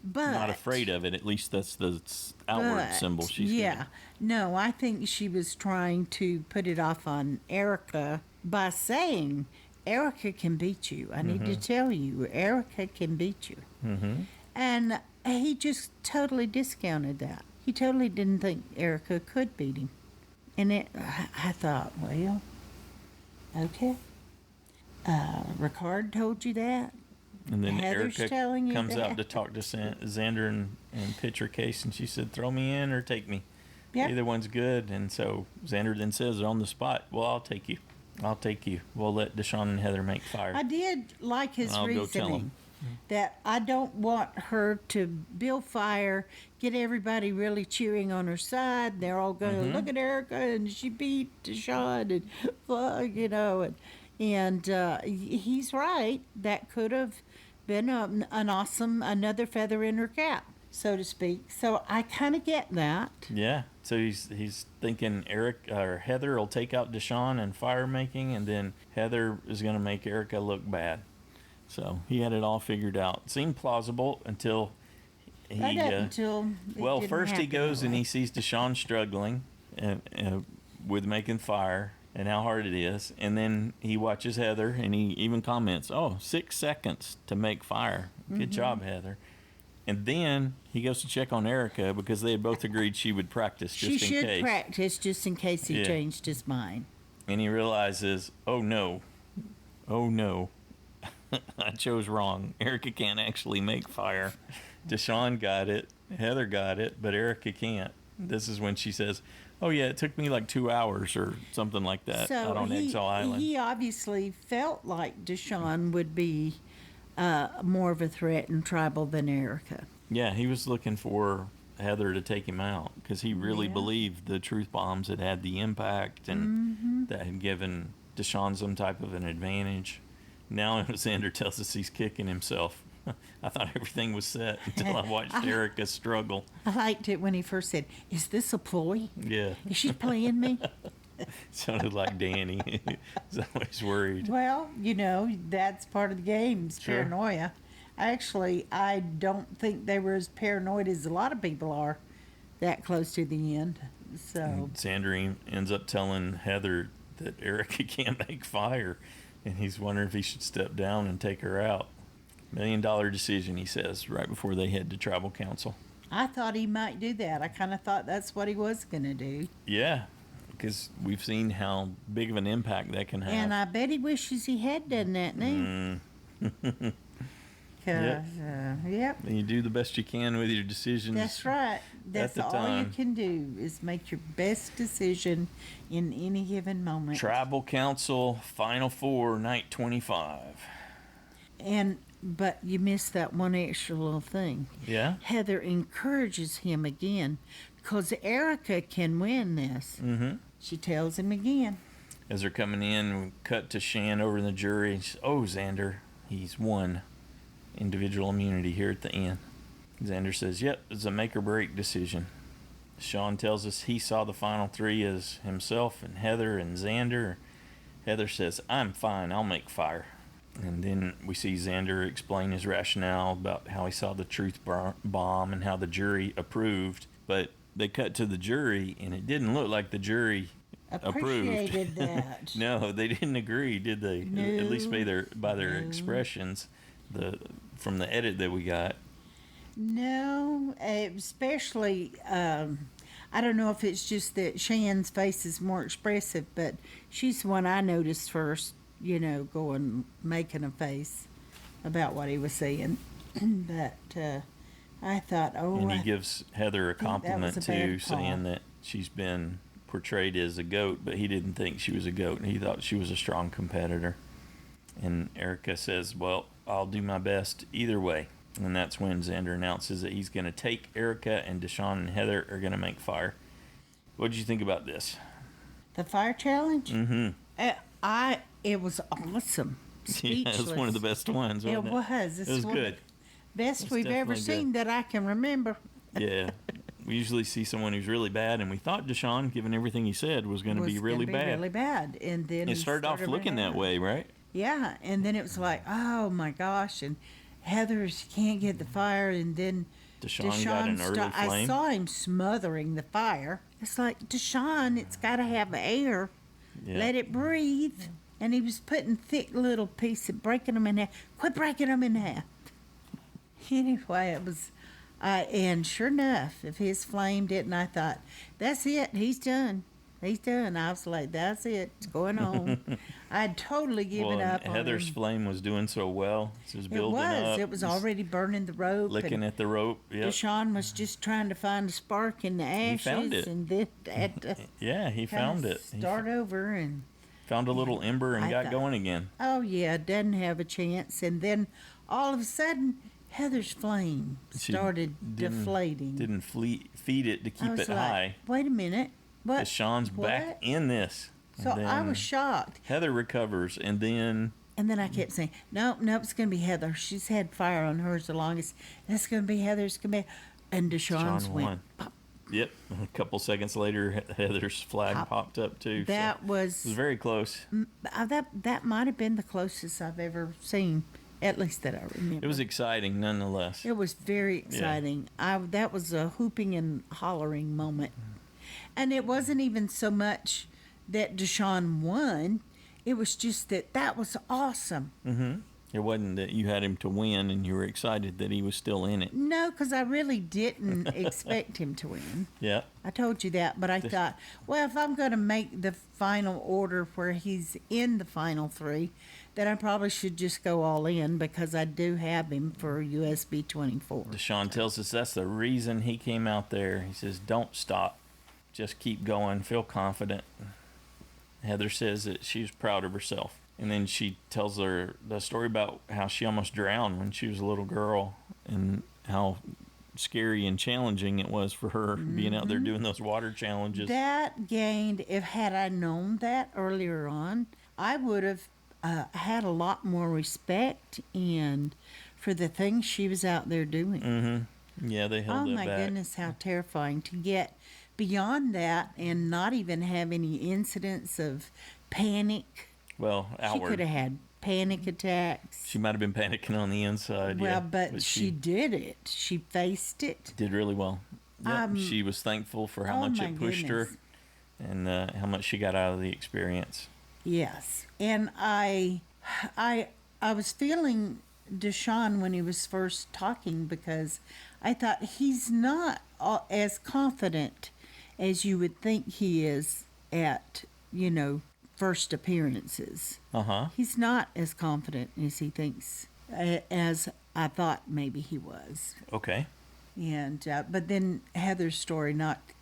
But not afraid of it. At least that's the outward symbol she's giving. No, I think she was trying to put it off on Erica by saying, Erica can beat you. I need to tell you, Erica can beat you. And he just totally discounted that. He totally didn't think Erica could beat him. And I thought, well, okay. Ricard told you that? And then Heather's Erica telling you comes that? out to talk to Xander and pitch her case, and she said, "Throw me in or take me. Yep. Either one's good." And so Xander then says on the spot, "Well, I'll take you. I'll take you. We'll let Deshaun and Heather make fire." I did like his I'll go tell 'em. reasoning that I don't want her to build fire, get everybody really cheering on her side. They're all going to look at Erica and she beat Deshaun and you know, and he's right. That could have been an awesome another feather in her cap, so to speak. So I kind of get that. Yeah. So he's thinking Heather will take out Deshaun and fire making, and then Heather is going to make Erica look bad. So he had it all figured out. Seemed plausible until he. Until it well, didn't first he happen goes that and way. he sees Deshaun struggling with making fire and how hard it is, and then he watches Heather and he even comments, "Oh, 6 seconds to make fire. Good job, Heather." And then he goes to check on Erica because they had both agreed she would practice just She in should case. practice just in case he Yeah. changed his mind. And he realizes, oh no, I chose wrong. Erica can't actually make fire. Deshaun got it, Heather got it, but Erica can't. This is when she says, "Oh yeah, it took me like 2 hours or something like that So out on Exile Island." he obviously felt like Deshaun would be more of a threat in tribal than Erica. Yeah, he was looking for Heather to take him out because he really Yeah. believed the truth bombs had had the impact and that had given Deshaun some type of an advantage. Now Xander tells us he's kicking himself. I thought everything was set until I watched Erica struggle. I liked it when he first said, "Is this a ploy? Yeah, Is she playing me?" sounded like Danny. He's always worried. Well, you know, that's part of the game, is Sure. paranoia. Actually, I don't think they were as paranoid as a lot of people are that close to the end. So, Xander ends up telling Heather that Erica can't make fire, and he's wondering if he should step down and take her out. $1 million decision, he says, right before they head to tribal council. I thought he might do that. I kind of thought that's what he was going to do. Yeah, because we've seen how big of an impact that can have. And I bet he wishes he had done that now. Yep. Yep. And you do the best you can with your decisions. That's right. That's the all time. you can do is make your best decision in any given moment. Tribal Council, Final Four, Night 25. But you missed that one extra little thing. Yeah? Heather encourages him again because Erica can win this. Mm-hmm. She tells him again. As they're coming in, we cut to Shan over in the jury. Oh, Xander, he's won individual immunity here at the end. Xander says, "Yep, it's a make or break decision." Sean tells us he saw the final three as himself and Heather and Xander. Heather says, "I'm fine, I'll make fire." And then we see Xander explain his rationale about how he saw the truth bomb and how the jury approved. But they cut to the jury, and it didn't look like the jury Appreciated approved. that. No, they didn't agree, did they? At least by their No. expressions, from the edit that we got. No, especially, I don't know if it's just that Shan's face is more expressive, but she's the one I noticed first, you know, making a face about what he was saying. But I thought, And he gives Heather a think that compliment was a bad too, call. saying that she's been portrayed as a goat, but he didn't think she was a goat, and he thought she was a strong competitor. And Erica says, "Well, I'll do my best either way." And that's when Xander announces that he's going to take Erica, and Deshaun and Heather are going to make fire. What did you think about this? the fire challenge, Mm-hmm. it was awesome. Yeah, Speechless. it was one of the best ones, It wasn't it? was. It was one of good. the Best It's we've ever definitely seen that I can remember. Yeah. We usually see someone who's really bad, and we thought Deshaun, given everything he said, was going to be really bad. Really bad. And then It started off looking that way, right? Yeah, and then it was like, oh my gosh, and Heather, she can't get the fire, and then Deshaun got an early I flame. saw him smothering the fire. It's like, Deshaun, it's got to have air. Yeah. Let it breathe. And he was putting thick little pieces, breaking them in half. Quit breaking them in half. Anyway, it was, and sure enough, if his flame didn't, I thought, that's it, he's done. He's done. I was like, that's it. It's going on. I'd totally given Well, up and on Heather's him. flame was doing so well. It was It building up. was. It was already burning the rope. Licking And at the rope. Yep. Deshaun was just trying to find a spark in the ashes. He found it. And then had to Yeah, he found it. He start over. And found a little ember and I got thought- going again. oh, yeah, doesn't have a chance. And then all of a sudden, Heather's flame She started deflating. Didn't feed it to I keep was it like, high. wait a minute. What? Deshaun's back What? in this. So And I then was shocked. Heather recovers, and then And then I kept saying, nope, it's going to be Heather. She's had fire on hers the longest. It's going to be Heather. It's going to be. And Deshaun's Deshaun went won. pop. Yep, a couple seconds later, Heather's flag Pop. popped up too. That so was. it was very close. That might have been the closest I've ever seen, at least that I remember. It was exciting nonetheless. It was very exciting. That was a hooping and hollering moment. And it wasn't even so much that Deshaun won. It was just that was awesome. Mm-hmm. It wasn't that you had him to win and you were excited that he was still in it. No, because I really didn't expect him to win. Yeah. I told you that, but I thought, well, if I'm going to make the final order where he's in the final three, then I probably should just go all in because I do have him for USB 24. Deshaun tells us that's the reason he came out there. He says, don't stop. Just keep going. Feel confident. Heather says that she's proud of herself. And then she tells her the story about how she almost drowned when she was a little girl and how scary and challenging it was for her being out there doing those water challenges. That gained, if had I known that earlier on, I would have had a lot more respect and for the things she was out there doing. Mm-hmm. Yeah, they held Oh that my back. goodness, how terrifying to get beyond that and not even have any incidents of panic. Well, She outward. could have had panic attacks. She might have been panicking on the inside. Well, yeah, but she did it. She faced it. did really well. Yep, she was thankful for how oh much my it pushed goodness. her and how much she got out of the experience. Yes, and I was feeling Deshaun when he was first talking because I thought he's not as confident as you would think he is at first appearances. Uh-huh. He's not as confident as he thinks as I thought maybe he was. Okay. And but then Heather's story knocked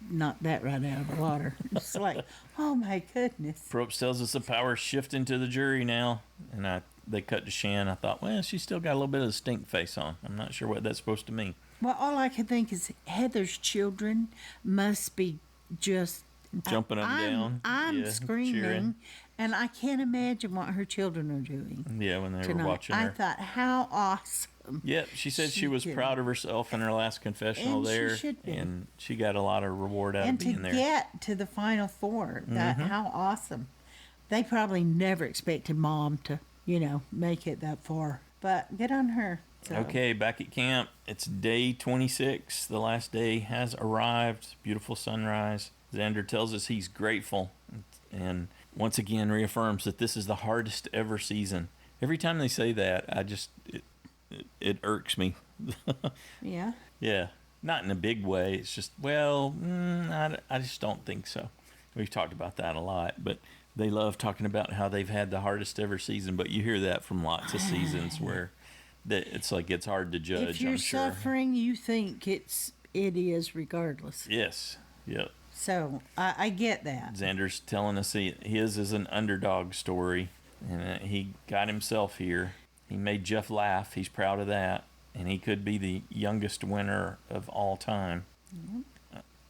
that right out of the water. It's like, oh my goodness. Probst tells us the power's shifting to the jury now. And they cut to Shan. I thought, well, she's still got a little bit of a stink face on. I'm not sure what that's supposed to mean. Well, all I could think is Heather's children must be just Jumping up and down. I'm Yeah, screaming, cheering. and I can't imagine what her children are doing Yeah, when they tonight. were watching I her. thought, how awesome. Yep, she said she was did. proud of herself in her last confessional And she there. should be. And she got a lot of reward out And of to being there. get to the final four, how awesome. They probably never expected Mom to, make it that far. But good on her. So. Okay, back at camp. It's day 26. The last day has arrived. Beautiful sunrise. Xander tells us he's grateful and once again reaffirms that this is the hardest ever season. Every time they say that, it irks me. Yeah. Yeah, not in a big way. It's just, I just don't think so. We've talked about that a lot, but they love talking about how they've had the hardest ever season, but you hear that from lots of seasons where it's like it's hard to judge, If you're I'm sure. suffering, you think it is regardless. Yes, yep. So I get that. Xander's telling us his is an underdog story, and he got himself here. He made Jeff laugh. He's proud of that, and he could be the youngest winner of all time. Mm-hmm.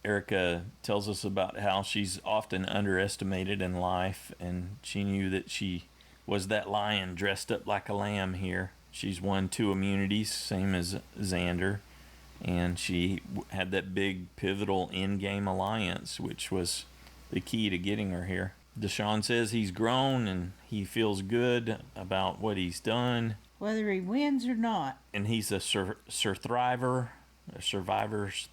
Erica tells us about how she's often underestimated in life, and she knew that she was that lion dressed up like a lamb here. She's won 2 immunities, same as Xander. And she had that big pivotal in-game alliance, which was the key to getting her here. Deshaun says he's grown and he feels good about what he's done. Whether he wins or not. And he's a survivor's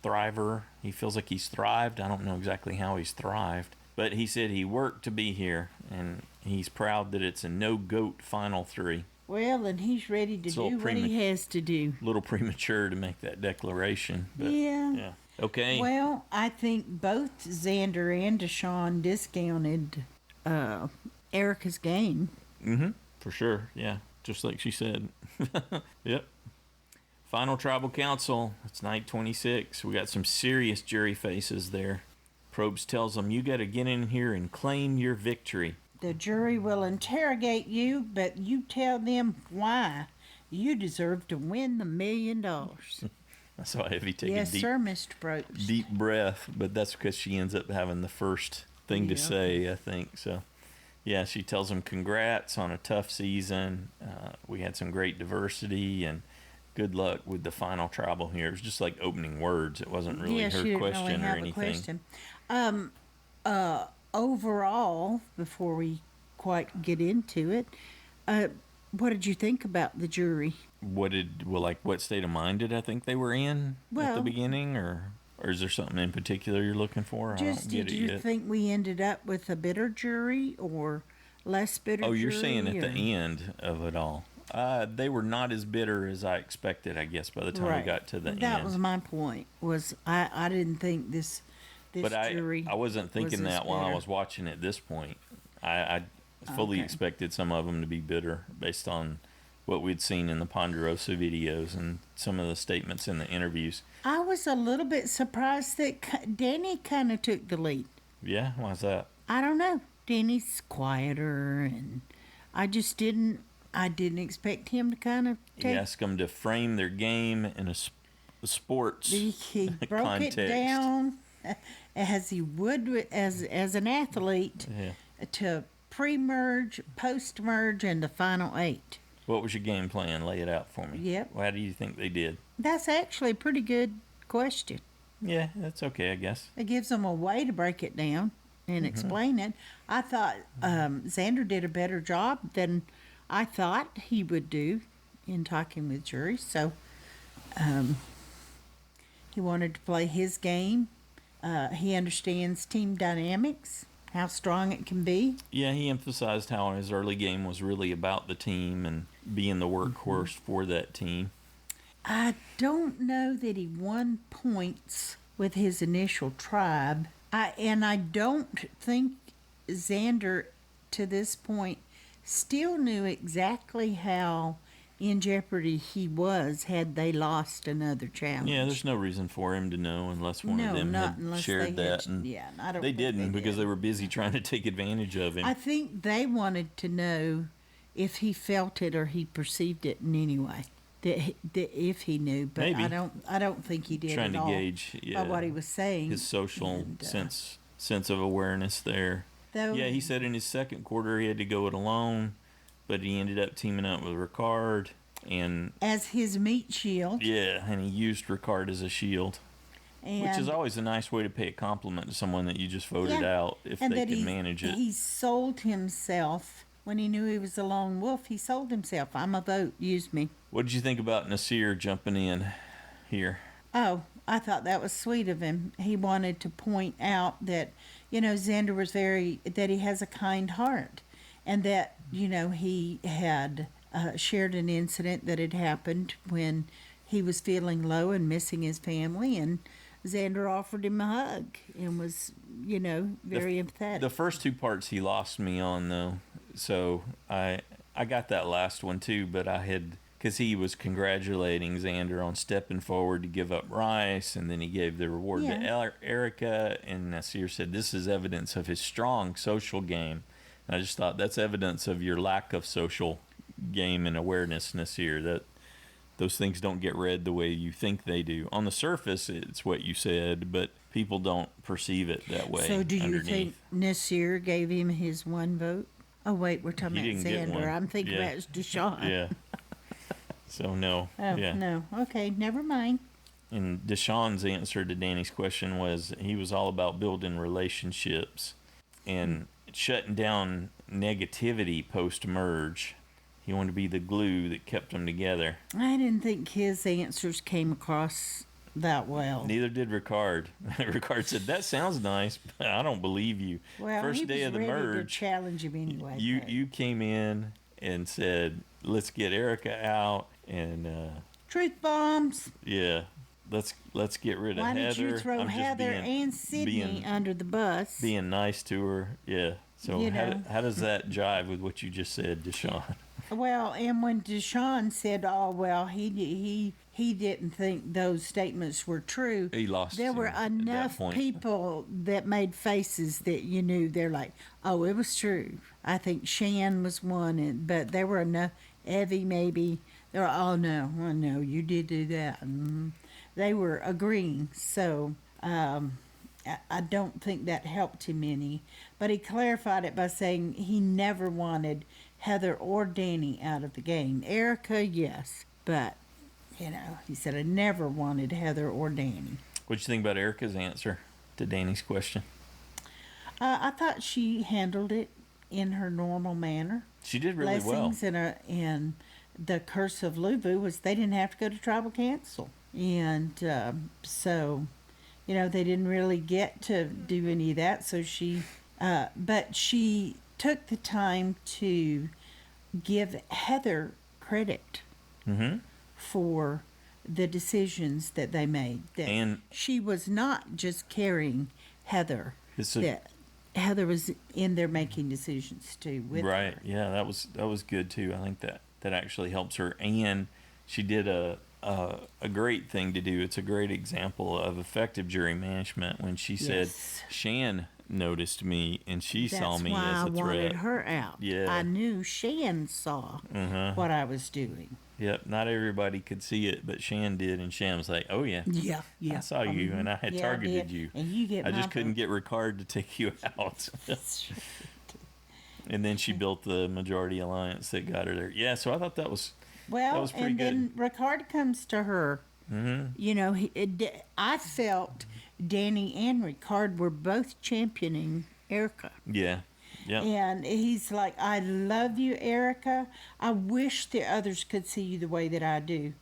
thriver. He feels like he's thrived. I don't know exactly how he's thrived. But he said he worked to be here, and he's proud that it's a no-goat final 3. Well, and he's ready to do what he has to do. A little premature to make that declaration. But Yeah. Okay. Well, I think both Xander and Deshaun discounted Erica's game. Mm-hmm. For sure. Yeah. Just like she said. Yep. Final tribal council. It's night 26. We got some serious jury faces there. Probst tells them, you got to get in here and claim your victory. The jury will interrogate you, but you tell them why you deserve to win the $1 million. I saw Evie take Yes, a deep, sir, Mr. Probst. deep breath, but that's because she ends up having the first thing to Yeah. say, I think. So, yeah, she tells them congrats on a tough season. We had some great diversity, and good luck with the final tribal here. It was just like opening words. It wasn't really Yeah, her she didn't question really or have anything. a question. Overall, before we quite get into it, what did you think about the jury? What state of mind did I think they were in at the Well- beginning, or is there something in particular you're looking for? I Just don't get did it you yet. think we ended up with a bitter jury or less bitter Oh, jury? you're saying at the or- end of it all. They were not as bitter as I expected, I guess, by the time we got to the end. That was my point. Was I didn't think this But jury. I wasn't thinking was as that while I bitter. was watching at this point. I fully Okay. expected some of them to be bitter based on what we'd seen in the Ponderosa videos and some of the statements in the interviews. I was a little bit surprised that Danny kind of took the lead. Yeah, why's that? I don't know. Danny's quieter, and I just didn't. I didn't expect him to kind of He take. asked them to frame their game in a sports He broke context. it down as he would as an athlete Yeah. to pre-merge, post-merge, and the final 8. What was your game plan? Lay it out for me. Yep. How do you think they did? That's actually a pretty good question. Yeah, that's okay, I guess. It gives them a way to break it down and explain it. I thought Xander did a better job than I thought he would do in talking with jury. So he wanted to play his game. He understands team dynamics, how strong it can be. Yeah, he emphasized how his early game was really about the team and being the workhorse for that team. I don't know that he won points with his initial tribe. I don't think Xander, to this point, still knew exactly how in jeopardy he was had they lost another challenge. Yeah, there's no reason for him to know unless one of No, them not had unless shared they had- that. And yeah, I don't they think didn't they because did. they were busy trying to take advantage of him. I think they wanted to know if he felt it or he perceived it in any way. That if he knew, but Maybe. I don't think he did Trying at to all gauge by what he was saying. his social And, sense of awareness there. Though, Yeah, he said in his second quarter he had to go it alone, but he ended up teaming up with Ricard, and as his meat shield, yeah, and he used Ricard as a shield, and which is always a nice way to pay a compliment to someone that you just voted Yeah, out if and they that can manage it. He sold himself when he knew he was a lone wolf. He sold himself. I'm a vote. Use me. What did you think about Nasir jumping in here? Oh, I thought that was sweet of him. He wanted to point out that, Xander was that he has a kind heart, and that, he had shared an incident that had happened when he was feeling low and missing his family, and Xander offered him a hug and was, very empathetic. The first two parts he lost me on though, so I got that last one too, but because he was congratulating Xander on stepping forward to give up Rice, and then he gave the reward Yeah. to Erica, and Nasir said this is evidence of his strong social game. And I just thought that's evidence of your lack of social game and awareness, Nasir. That those things don't get read the way you think they do. On the surface, it's what you said, but people don't perceive it that way. So do you underneath. think Nasir gave him his one vote? Oh, wait, we're talking He about didn't get one. Xander. I'm thinking Yeah. about Deshaun. Yeah. So no. Oh, yeah. no. Okay, never mind. And Deshaun's answer to Danny's question was he was all about building relationships and shutting down negativity post-merge. He wanted to be the glue that kept them together. I didn't think his answers came across that well. Neither did Ricard. Ricard said, that sounds nice, but I don't believe you. Well, First he day was of the ready to merge, challenge him anyway. you but- you came in and said, let's get Erica out. And Truth bombs. yeah, let's get rid of Why Heather. did you throw I'm just Heather being, and Sydney being under the bus? being nice to her. Yeah. So You how, know. how does that jive with what you just said, Deshaun? Well, and when Deshaun said, "Oh well, he didn't think those statements were true," He lost there were him at that enough point. people that made faces that you knew they're like, "Oh, it was true." I think Shan was one, but there were enough. Evie maybe. They were, "Oh no, oh no, you did do that." They were agreeing. So I don't think that helped him any. But he clarified it by saying he never wanted Heather or Danny out of the game. Erica, yes, but he said I never wanted Heather or Danny. What'd you think about Erica's answer to Danny's question? I thought she handled it in her normal manner. She did really well. Blessings in the curse of Luvu was they didn't have to go to tribal council, and so they didn't really get to do any of that. So but she took the time to give Heather credit Mm-hmm. for the decisions that they made. That And she was not just carrying Heather. it's a, That Heather was in there making decisions too. With right. her. Yeah, that was good too. I think that actually helps her, and she did a great thing to do. It's a great example of effective jury management when she said, Yes. "Shan noticed me and she That's saw me why as I a wanted threat." her out. Yeah. I knew Shan saw Uh-huh. what I was doing. Yep. Not everybody could see it, but Shan did, and Shan was like, "Oh yeah, Yeah, yeah. I saw you, and I had Yeah, I targeted did. you. And you get I my just couldn't vote." get Ricard to take you out." That's right. And then she built the majority alliance that got her there. Yeah, so I thought that was Well, was pretty and good. then Ricard comes to her. Mm-hmm. I felt Danny and Ricard were both championing Erica. Yeah. Yeah. And he's like, I love you, Erica. I wish the others could see you the way that I do.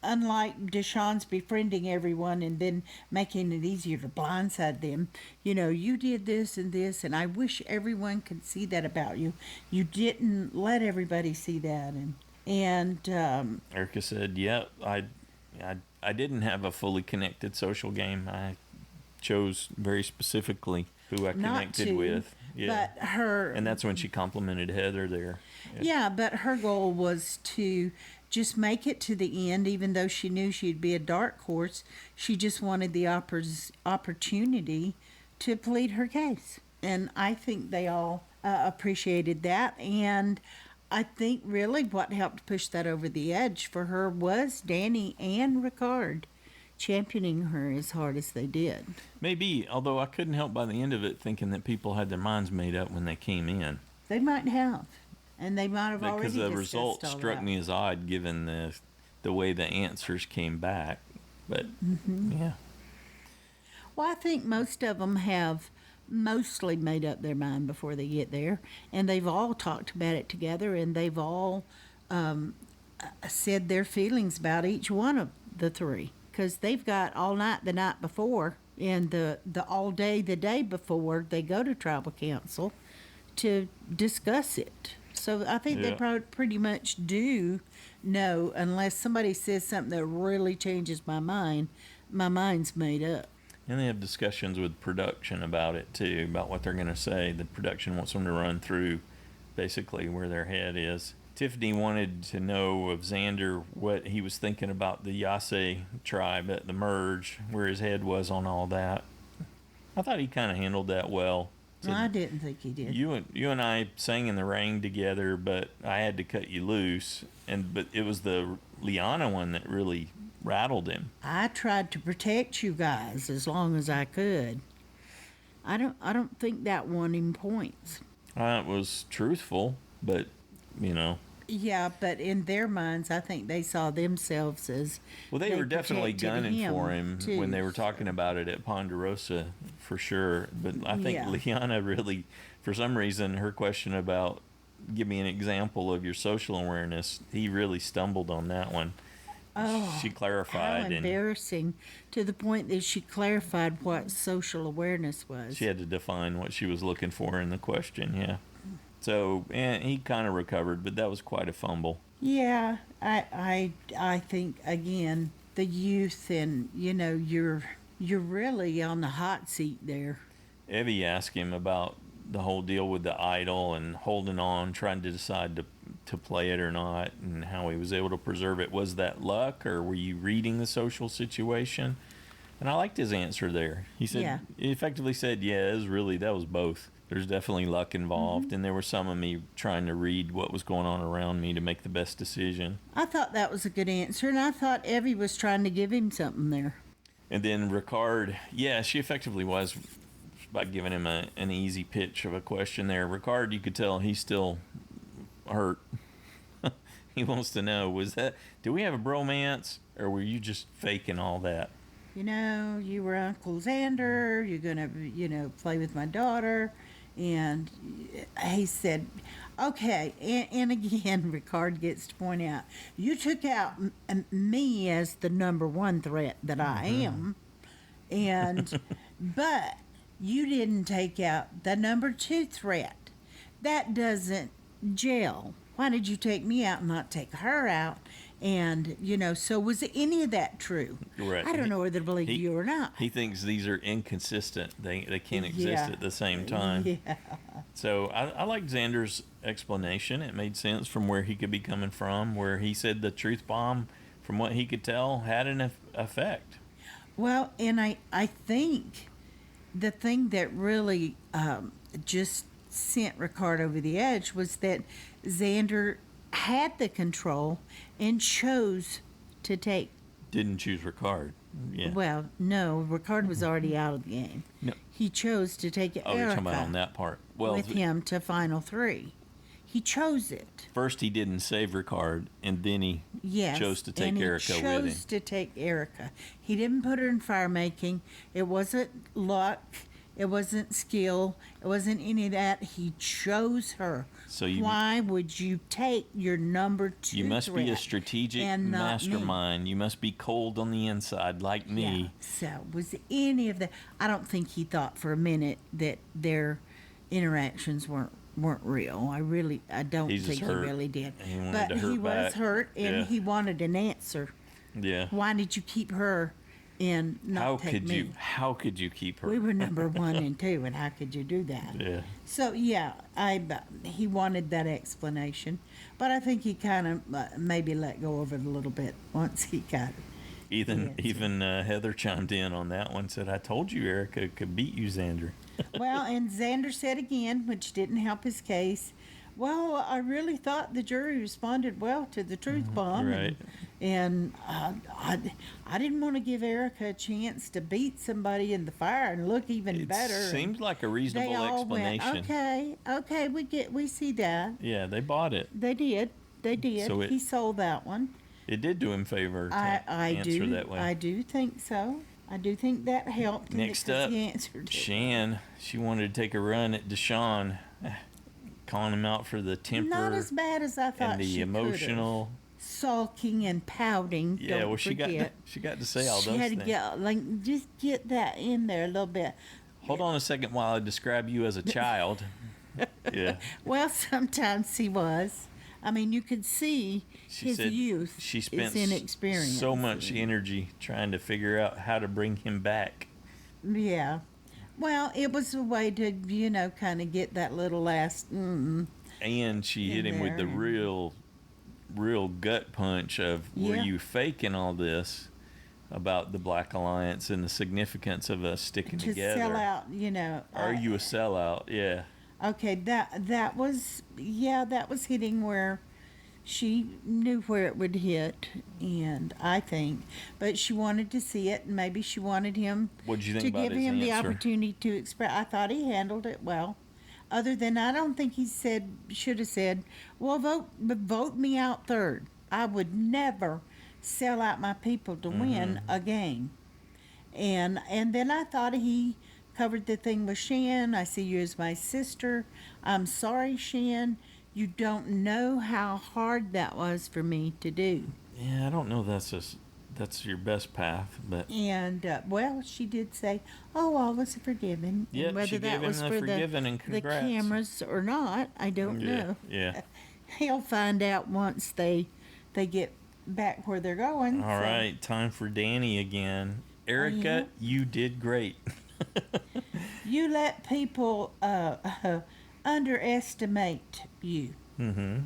Unlike Deshaun's befriending everyone and then making it easier to blindside them, you did this, and I wish everyone could see that about you. You didn't let everybody see that. And Erica said, "Yeah, I didn't have a fully connected social game. I chose very specifically who I not connected to, with." Yeah. but her. And that's when she complimented Heather there. Yeah, but her goal was to just make it to the end, even though she knew she'd be a dark horse. She just wanted the opportunity to plead her case. And I think they all appreciated that. And I think really what helped push that over the edge for her was Danny and Ricard championing her as hard as they did. Maybe, although I couldn't help by the end of it thinking that people had their minds made up when they came in. They might have. And they might have already Because the discussed result all struck that. me as odd given the way the answers came back. But, yeah. Well, I think most of them have mostly made up their mind before they get there, and they've all talked about it together, and they've all said their feelings about each one of the three, because they've got all night the night before and the all day the day before they go to tribal council to discuss it. So I think they Yeah. probably pretty much do know, unless somebody says something that really changes my mind. My mind's made up. And they have discussions with production about it too, about what they're going to say. The production wants them to run through basically where their head is. Tiffany wanted to know of Xander what he was thinking about the Yase tribe at the merge, where his head was on all that. I thought he kind of handled that well. Said, I didn't think he did. You and I sang in the ring together, but I had to cut you loose. But it was the Liana one that really rattled him. I tried to protect you guys as long as I could. I don't think that won him points. It was truthful, but Yeah, but in their minds, I think they saw themselves as well, they were definitely protected gunning for him too. when they were talking about it at Ponderosa, for sure. But I think Yeah. Liana really, for some reason, her question about give me an example of your social awareness, he really stumbled on that one. Oh, She how clarified, and embarrassing, to the point that she clarified what social awareness was. she had to define what she was looking for in the question. Yeah. So, he kind of recovered, but that was quite a fumble. Yeah, I think again the youth, and you're really on the hot seat there. Evie asked him about the whole deal with the idol and holding on, trying to decide to play it or not, and how he was able to preserve it. Was that luck, or were you reading the social situation? And I liked his answer there. He said, Yeah. He effectively said, yeah, that was both. There's definitely luck involved, and there was some of me trying to read what was going on around me to make the best decision. I thought that was a good answer, and I thought Evie was trying to give him something there. And then Ricard, yeah, she effectively was by giving him an easy pitch of a question there. Ricard, you could tell he's still hurt. He wants to know, do we have a bromance, or were you just faking all that? You were Uncle Xander, you're going to, play with my daughter. And he said, okay. And again, Ricard gets to point out, you took out me as the number one threat that I am. And, but you didn't take out the number two threat. That doesn't gel. Why did you take me out and not take her out? And, so was any of that true? Right. I don't know whether to believe you or not. He thinks these are inconsistent. They can't exist at the same time. Yeah. So I like Xander's explanation. It made sense from where he could be coming from, where he said the truth bomb, from what he could tell, had an effect. Well, and I think the thing that really just sent Ricard over the edge was that Xander had the control and chose to take. Didn't choose Ricard. Yeah. Well, no, Ricard was already out of the game. No. He chose to take Oh, you're talking about on that part. Well, with him to Final Three. He chose it. First, he didn't save Ricard, and then he chose to take Erica with him. He chose to take Erica. He didn't put her in fire making. It wasn't luck. It wasn't skill. It wasn't any of that. He chose her. So why would you take your number two? You must be a strategic mastermind. You must be cold on the inside like me. Yeah. So was any of that? I don't think he thought for a minute that their interactions weren't real. I don't think he really did. But he was hurt, and he wanted an answer. Yeah. Why did you keep her? And not take me. How could you keep her? We were number 1 and 2, and how could you do that? Yeah. So he wanted that explanation, but I think he kind of maybe let go of it a little bit once he got it. Even Heather chimed in on that one. Said, "I told you Erica could beat you, Xander." Well, and Xander said again, which didn't help his case. Well, I really thought the jury responded well to the truth bomb. Right. And I didn't want to give Erica a chance to beat somebody in the fire and look even better. It seems like a reasonable they all explanation. Went, okay, we see that. Yeah, they bought it. They did. So he sold that one. It did do him favor to answer that way. I do think so. I do think that helped. Next up, Shan. She wanted to take a run at Deshaun, calling him out for the temper. Not as bad as I thought. And the emotional. Sulking and pouting. Yeah, well, she got to say all those things. She had to just get that in there a little bit. Hold on a second while I describe you as a child. Yeah. Well, sometimes he was. I mean, you could see his youth. She spent his inexperience. So much energy trying to figure out how to bring him back. Yeah. Well, it was a way to, kind of get that little last. And she hit him with the real gut punch of, were you faking all this about the Black Alliance and the significance of us sticking together? To sell out, Are you a sellout? Yeah. Okay, that was hitting where she knew where it would hit, and but she wanted to see it, and maybe she wanted him What'd you think to about give his him the answer? opportunity to express. I thought he handled it well. Other than I don't think he should have said, well, vote me out third. I would never sell out my people to win a game. And then I thought he covered the thing with Shan. I see you as my sister. I'm sorry, Shan. You don't know how hard that was for me to do. Yeah, I don't know that's your best path, but and she did say, "Oh, all was forgiven." Yeah, whether she that gave was him for forgiven and the congrats. cameras or not, I don't know. Yeah. He'll find out once they get back where they're going. All right, time for Danny again. Erica, you did great. You let people underestimate you. Mm-hmm.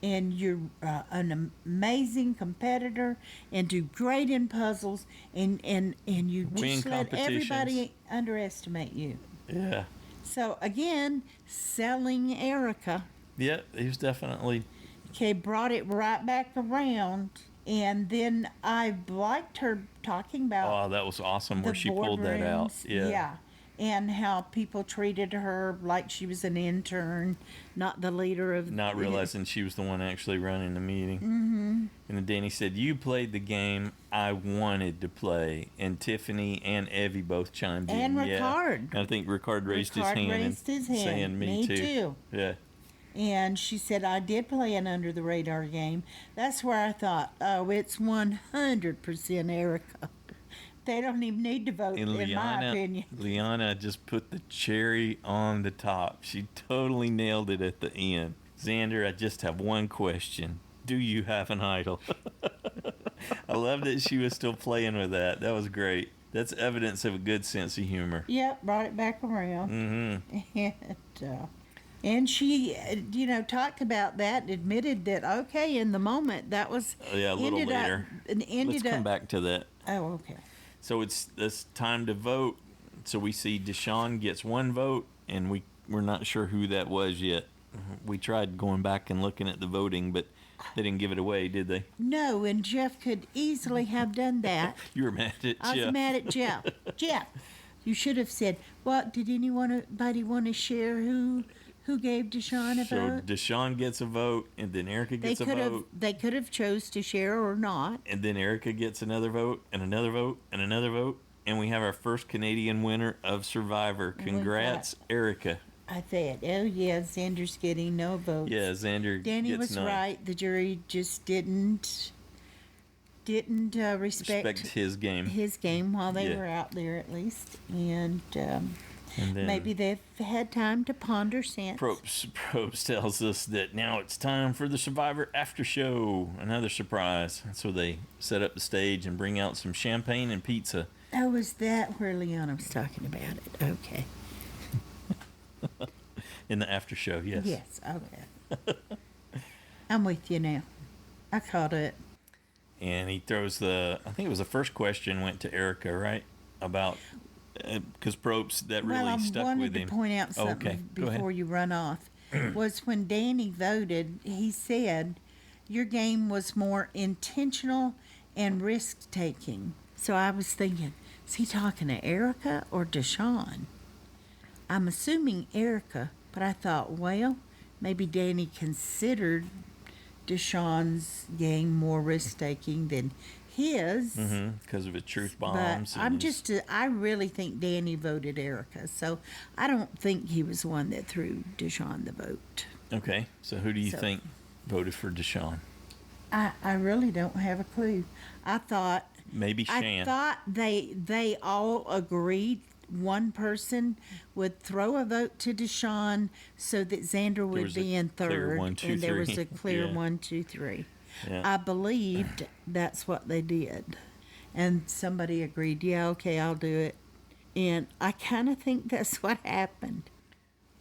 And you're an amazing competitor and do great in puzzles, and you Win just let competitions. everybody underestimate you. Yeah. So again, selling Erica. Yeah, he was definitely. Okay, brought it right back around. And then I liked her talking about Oh, that was awesome where the she pulled that out. boardrooms. Yeah. And how people treated her like she was an intern, not the leader of. Not realizing she was the one actually running the meeting. Mm-hmm. And then Danny said, "You played the game I wanted to play." And Tiffany and Evie both chimed And in. Ricard. Yeah. I think Ricard raised his hand. Saying me too. Yeah. And she said, I did play an under the radar game. That's where I thought, oh, it's 100% Erica. They don't even need to vote, And in my opinion. Liana just put the cherry on the top. She totally nailed it at the end. Xander, I just have one question. Do you have an idol? I love that she was still playing with that. That was great. That's evidence of a good sense of humor. Yep, brought it back around. Mm-hmm. And she, talked about that and admitted that, okay, in the moment, that was... Yeah, a little later. Let's come back to that. Oh, okay. So it's time to vote. So we see Deshaun gets one vote, and we're not sure who that was yet. We tried going back and looking at the voting, but they didn't give it away, did they? No, and Jeff could easily have done that. You were mad at Jeff. I was mad at Jeff. Jeff, you should have said, "What? Did anybody want to share who gave Deshaun a vote?" So Deshaun gets a vote, and then Erica gets a vote. They could have chose to share or not. And then Erica gets another vote, and another vote, and another vote. And we have our first Canadian winner of Survivor. Congrats, Erica. I said, oh, yeah, Xander's getting no votes. Yeah, Xander Danny gets was none. right. The jury just didn't respect his game. while they were out there, at least. And then maybe they've had time to ponder since. Probst tells us that now it's time for the Survivor after show. Another surprise. So they set up the stage and bring out some champagne and pizza. Oh, is that where Liana was talking about it? Okay. In the after show, yes. Yes, okay. I'm with you now. I caught it. And he throws I think it was the first question went to Erica, right? About, because Probst, that really stuck with him. I wanted to point out something before you run off. Was when Danny voted, he said, your game was more intentional and risk-taking. So I was thinking, is he talking to Erica or Deshaun? I'm assuming Erica, but I thought, well, maybe Danny considered Deshaun's game more risk-taking than his. Because of his truth bombs. But I really think Danny voted Erica, so I don't think he was the one that threw Deshaun the vote. Okay, so who do you think voted for Deshaun? I really don't have a clue. I thought... Maybe Shan. I thought they all agreed one person would throw a vote to Deshaun so that Xander would be in third. And there was a clear 1, 2, 3. Yeah. I believed that's what they did. And somebody agreed, yeah, okay, I'll do it. And I kind of think that's what happened.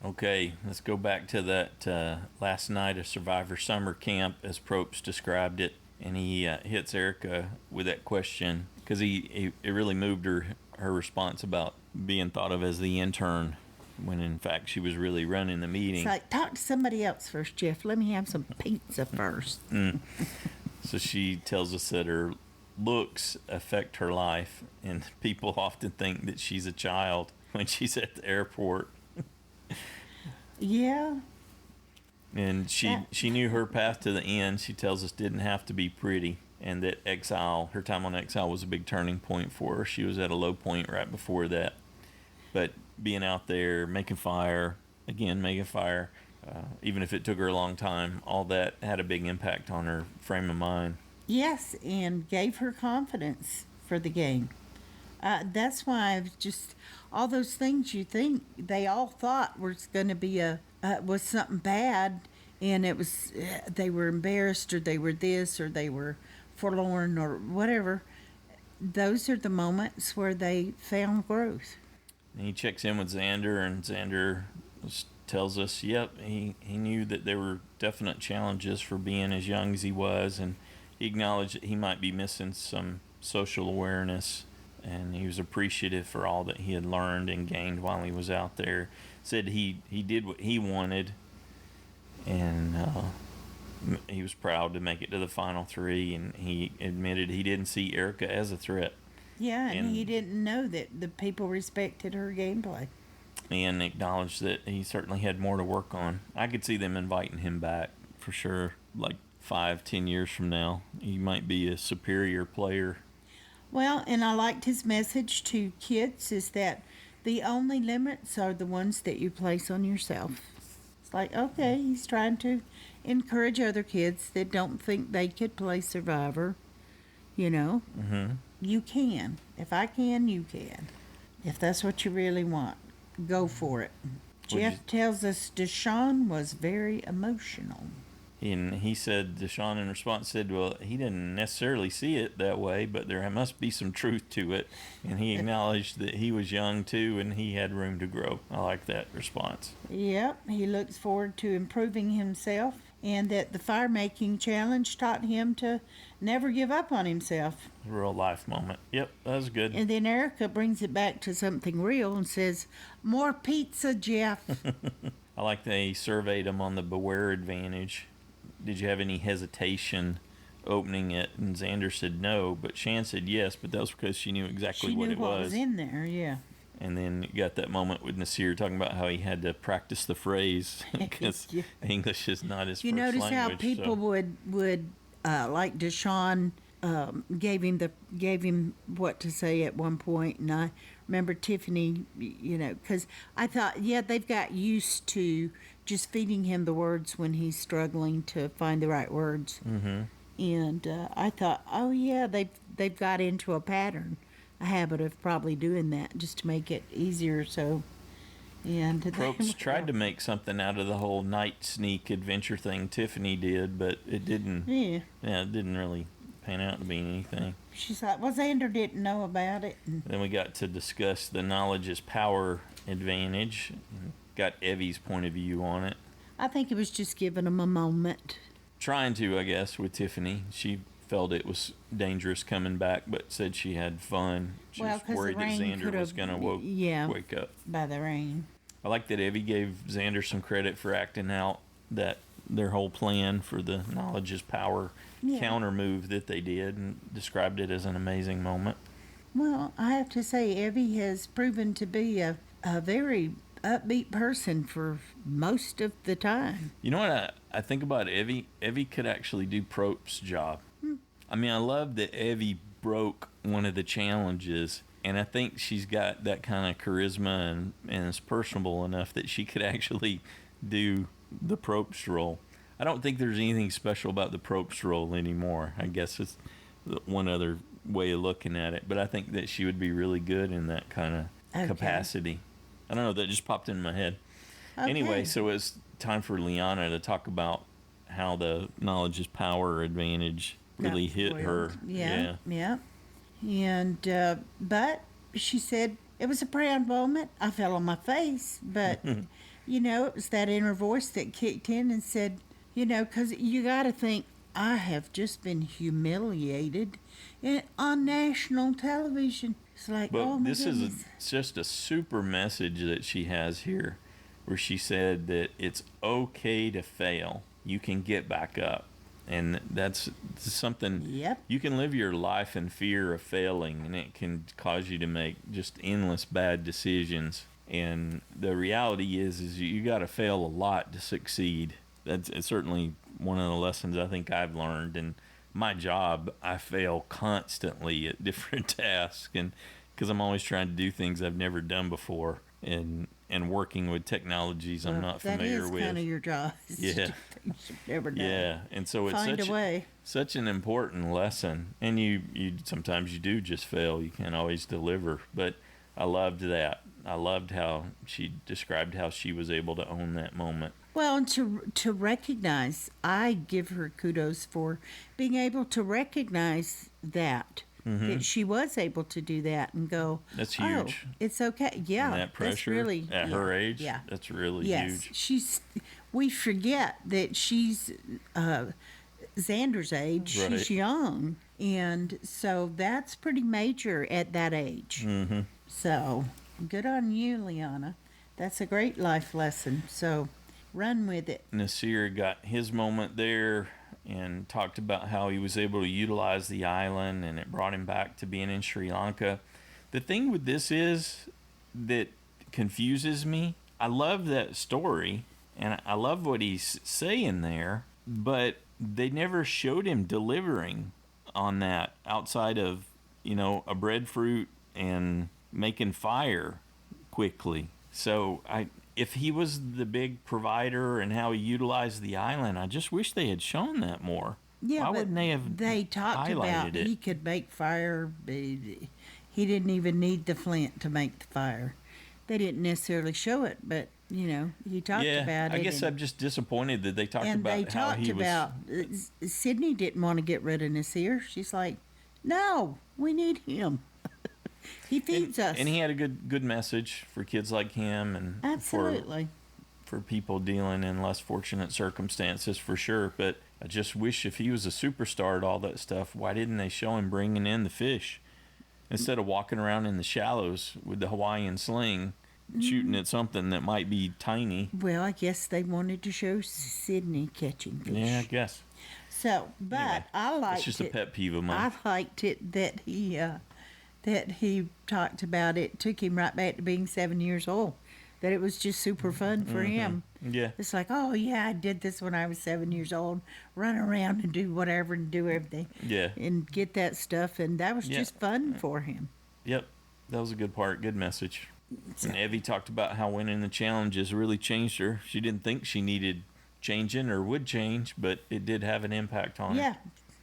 Okay, let's go back to that last night of Survivor Summer Camp, as Probst described it. And he hits Erica with that question because it really moved her response about being thought of as the intern when in fact she was really running the meeting. It's like, talk to somebody else first, Jeff. Let me have some pizza first. So she tells us that her looks affect her life, and people often think that she's a child when she's at the airport. Yeah. And she knew her path to the end. She tells us didn't have to be pretty, and that her time on Exile was a big turning point for her. She was at a low point right before that. But being out there, making fire, even if it took her a long time, all that had a big impact on her frame of mind. Yes, and gave her confidence for the game. That's why I was just, all those things you think they all thought was going to be was something bad, and it was they were embarrassed, or they were this, or they were forlorn or whatever, those are the moments where they found growth. And he checks in with Xander, and Xander tells us, yep, he knew that there were definite challenges for being as young as he was, and he acknowledged that he might be missing some social awareness, and he was appreciative for all that he had learned and gained while he was out there. Said he did what he wanted, and he was proud to make it to the final three, and he admitted he didn't see Erica as a threat. Yeah, and he didn't know that the people respected her gameplay. And acknowledged that he certainly had more to work on. I could see them inviting him back for sure, like 5-10 years from now. He might be a superior player. Well, and I liked his message to kids is that the only limits are the ones that you place on yourself. It's like, okay, he's trying to encourage other kids that don't think they could play Survivor. You know, you can. If I can, you can. If that's what you really want, go for it. Jeff tells us Deshaun was very emotional. And he said, Deshaun in response said, well, he didn't necessarily see it that way, but there must be some truth to it. And he acknowledged that he was young too and he had room to grow. I like that response. Yep, he looks forward to improving himself, and that the fire making challenge taught him to never give up on himself. A real life moment. Yep, that was good. And then Erica brings it back to something real and says, more pizza, Jeff. I like they surveyed him on the Beware advantage. Did you have any hesitation opening it? And Xander said no, but Shan said yes, but that was because she knew exactly what it was. She knew what was in there, yeah. And then you got that moment with Nasir talking about how he had to practice the phrase because Yeah. English is not his You first notice language. how people would like Deshaun gave him what to say at one point, and I remember Tiffany, because I thought, yeah, they've got used to just feeding him the words when he's struggling to find the right words. Mm-hmm. And I thought, oh yeah, they've got into a pattern, a habit of probably doing that just to make it easier. So, and Probst tried to make something out of the whole night sneak adventure thing. Tiffany did, but it didn't. Yeah, it didn't really pan out to be anything. she's like, well, Xander didn't know about it. And Then we got to discuss the knowledge is power advantage. Got Evie's point of view on it. I think it was just giving him a moment. Trying to, I guess, with Tiffany. She felt it was dangerous coming back, but said she had fun. She Well, was 'cause the worried that rain Xander was going to wake up. By the rain. I like that Evie gave Xander some credit for acting out that their whole plan for the knowledge is power counter move that they did, and described it as an amazing moment. Well, I have to say, Evie has proven to be a very upbeat person for most of the time. You know what I think about Evie? Evie could actually do Probst's job. I mean, I love that Evie broke one of the challenges, and I think she's got that kind of charisma and is personable enough that she could actually do the Probst role. I don't think there's anything special about the Probst role anymore. I guess it's one other way of looking at it, but I think that she would be really good in that kind of capacity. I don't know, that just popped in my head. Okay. Anyway, so it's time for Liana to talk about how the knowledge is power advantage really hit her. Yeah. And, but she said it was a proud moment. I fell on my face, but, it was that inner voice that kicked in and said, because you got to think, I have just been humiliated on national television. It's like, But oh my this goodness. is just a super message that she has here, where she said that it's okay to fail. You can get back up. And that's something. Yep. You can live your life in fear of failing, and it can cause you to make just endless bad decisions. And the reality is you got to fail a lot to succeed. It's certainly one of the lessons I think I've learned. And my job, I fail constantly at different tasks, and because I'm always trying to do things I've never done before, and working with technologies I'm not familiar with. That is kind of your job. Yeah. Things you've never done. Yeah, and so it's Find a way. such an important lesson. And you sometimes you do just fail. You can't always deliver. But I loved that. I loved how she described how she was able to own that moment. Well, and to recognize, I give her kudos for being able to recognize that she was able to do that and go, That's oh, huge. it's okay. Yeah, And that pressure that's really at her age, Yeah, that's really yes, huge. we forget that she's Xander's age. Right. She's young, and so that's pretty major at that age. Mm-hmm. So good on you, Liana. That's a great life lesson. So run with it. Nasir got his moment there and talked about how he was able to utilize the island and it brought him back to being in Sri Lanka. The thing with this is that confuses me. I love that story and I love what he's saying there, but they never showed him delivering on that outside of, a breadfruit and making fire quickly. So if he was the big provider and how he utilized the island, I just wish they had shown that more. Yeah, Why but wouldn't they have they talked about highlighted it? he could make fire. But he didn't even need the flint to make the fire. They didn't necessarily show it, but he talked about it. I guess I'm just disappointed that they talked about how he was. Sydney didn't want to get rid of Nasir. She's like, no, we need him. He feeds us. And he had a good message for kids like him and Absolutely. for people dealing in less fortunate circumstances for sure. But I just wish if he was a superstar at all that stuff, why didn't they show him bringing in the fish instead of walking around in the shallows with the Hawaiian sling shooting at something that might be tiny? Well, I guess they wanted to show Sydney catching fish. Yeah, I guess. So, but Anyway, I liked it's just a pet peeve of mine. I liked it that he talked about it. Took him right back to being 7 years old. That it was just super fun for him. Yeah. It's like, oh yeah, I did this when I was 7 years old. Run around and do whatever and do everything. Yeah. And get that stuff, and that was Yeah. just fun for him. Yep. That was a good part. Good message. And Evie talked about how winning the challenges really changed her. She didn't think she needed changing or would change, but it did have an impact on her.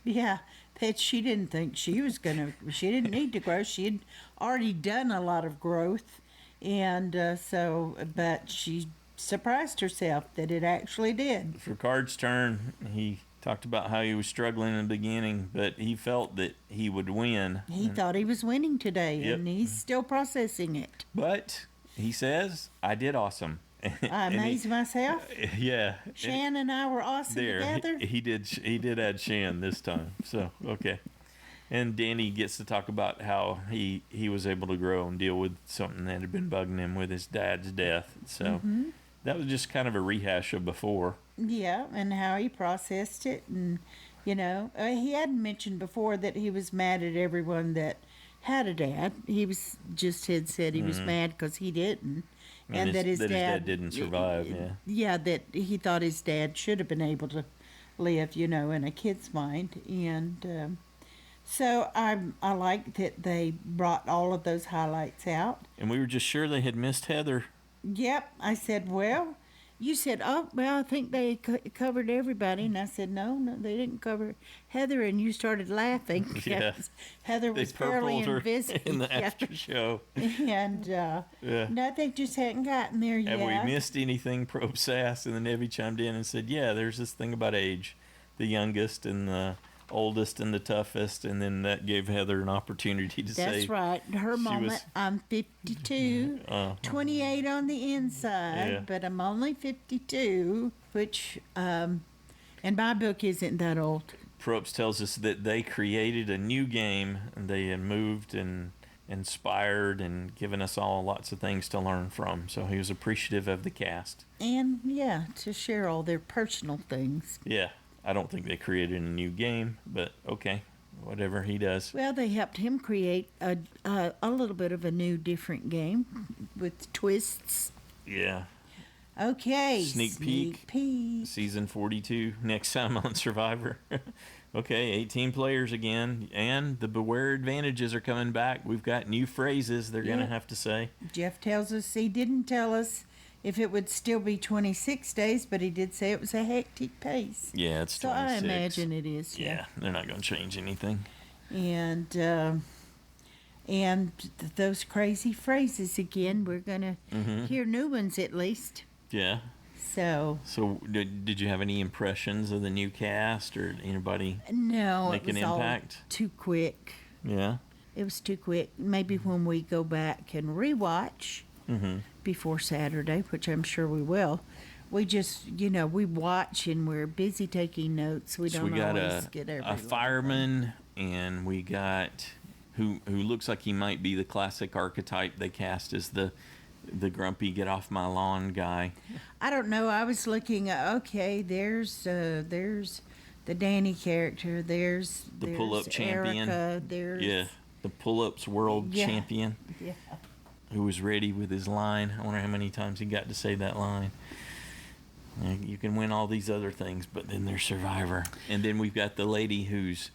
Yeah. That she didn't think she didn't need to grow. She had already done a lot of growth. And but she surprised herself that it actually did. For Card's turn, he talked about how he was struggling in the beginning, but he felt that he would win. He thought he was winning today, Yep. and he's still processing it. But he says, I did awesome. I amazed myself. Yeah. Shan and I were awesome together. He did add Shan this time. So, okay. And Danny gets to talk about how he was able to grow and deal with something that had been bugging him with his dad's death. So that was just kind of a rehash of before. Yeah, and how he processed it. And, he hadn't mentioned before that he was mad at everyone that had a dad. He had said he was mad because he didn't. And that his dad didn't survive, yeah. Yeah, that he thought his dad should have been able to live, in a kid's mind. And so I like that they brought all of those highlights out. And we were just sure they had missed Heather. Yep. I said, well, you said, oh, well, I think they covered everybody. And I said, no, they didn't cover Heather. And you started laughing. Yeah. Heather was fairly invisible. In the after show. And no, they just hadn't gotten there yet. Have we missed anything, Probe Sass? And then Evie chimed in and said, yeah, there's this thing about age. The youngest and the oldest and the toughest, and then that gave Heather an opportunity to say. That's right. Her moment, was, I'm 52, 28 on the inside, but I'm only 52, which, in my book, isn't that old. Probst tells us that they created a new game, and they had moved and inspired and given us all lots of things to learn from. So he was appreciative of the cast. And, to share all their personal things. Yeah. I don't think they created a new game, but okay, whatever he does. Well, they helped him create a little bit of a new, different game with twists. Yeah. Okay. Sneak peek. Season 42, next time on Survivor. Okay, 18 players again, and the Beware advantages are coming back. We've got new phrases they're going to have to say. Jeff tells us he didn't tell us if it would still be 26 days, but he did say it was a hectic pace. Yeah, it's 26. So I imagine it is. Yeah, they're not going to change anything. And those crazy phrases again. We're going to hear new ones at least. Yeah. So did you have any impressions of the new cast or anybody no, make it was an impact? all too quick. Yeah. It was too quick. Maybe when we go back and rewatch before Saturday, which I'm sure we will, we just, we watch and we're busy taking notes. We So don't we got always get every a little thing. fireman, and we got who looks like he might be the classic archetype they cast as the grumpy get off my lawn guy. I don't know. I was looking. Okay, there's the Danny character. There's pull-up champion. Erica, there's The pull-ups world champion. Yeah. Who was ready with his line. I wonder how many times he got to say that line. You can win all these other things, but then there's Survivor. And then we've got the lady who's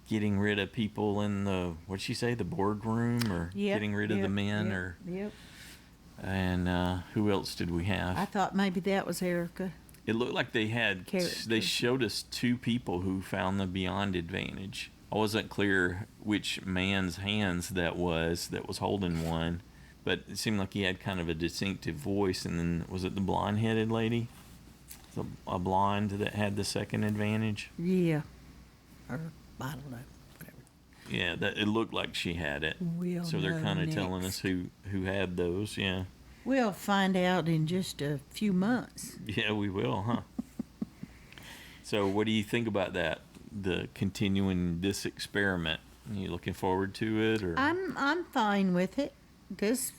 getting rid of people in the, what'd she say, the boardroom, or getting rid of the men, or. Yep. And who else did we have? I thought maybe that was Erica. It looked like they showed us two people who found the beyond advantage. I wasn't clear which man's hands that was holding one, but it seemed like he had kind of a distinctive voice. And then, was it the blonde-headed lady? A blonde that had the second advantage? Yeah. Or, I don't know. Whatever. Yeah, it looked like she had it. We'll so they're kind of know telling us who had those, yeah. We'll find out in just a few months. Yeah, we will, huh? So what do you think about that? The continuing this experiment? Are you looking forward to it, or? I'm fine with it. This,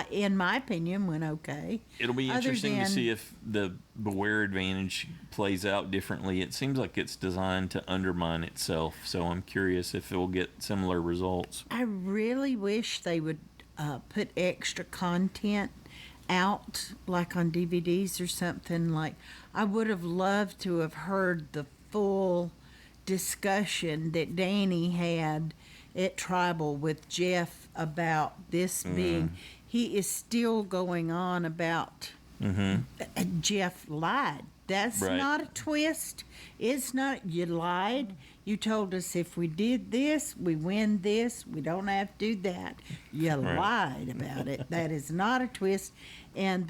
in my opinion, went okay. It'll be interesting to see if the Beware advantage plays out differently. It seems like it's designed to undermine itself, so I'm curious if it will get similar results. I really wish they would put extra content out, like on DVDs or something. Like, I would have loved to have heard the full discussion that Danny had at Tribal with Jeff about this being. He is still going on about Jeff lied. That's Right. not a twist. It's not, you lied. You told us if we did this, we win this. We don't have to do that. You lied about it. That is not a twist. And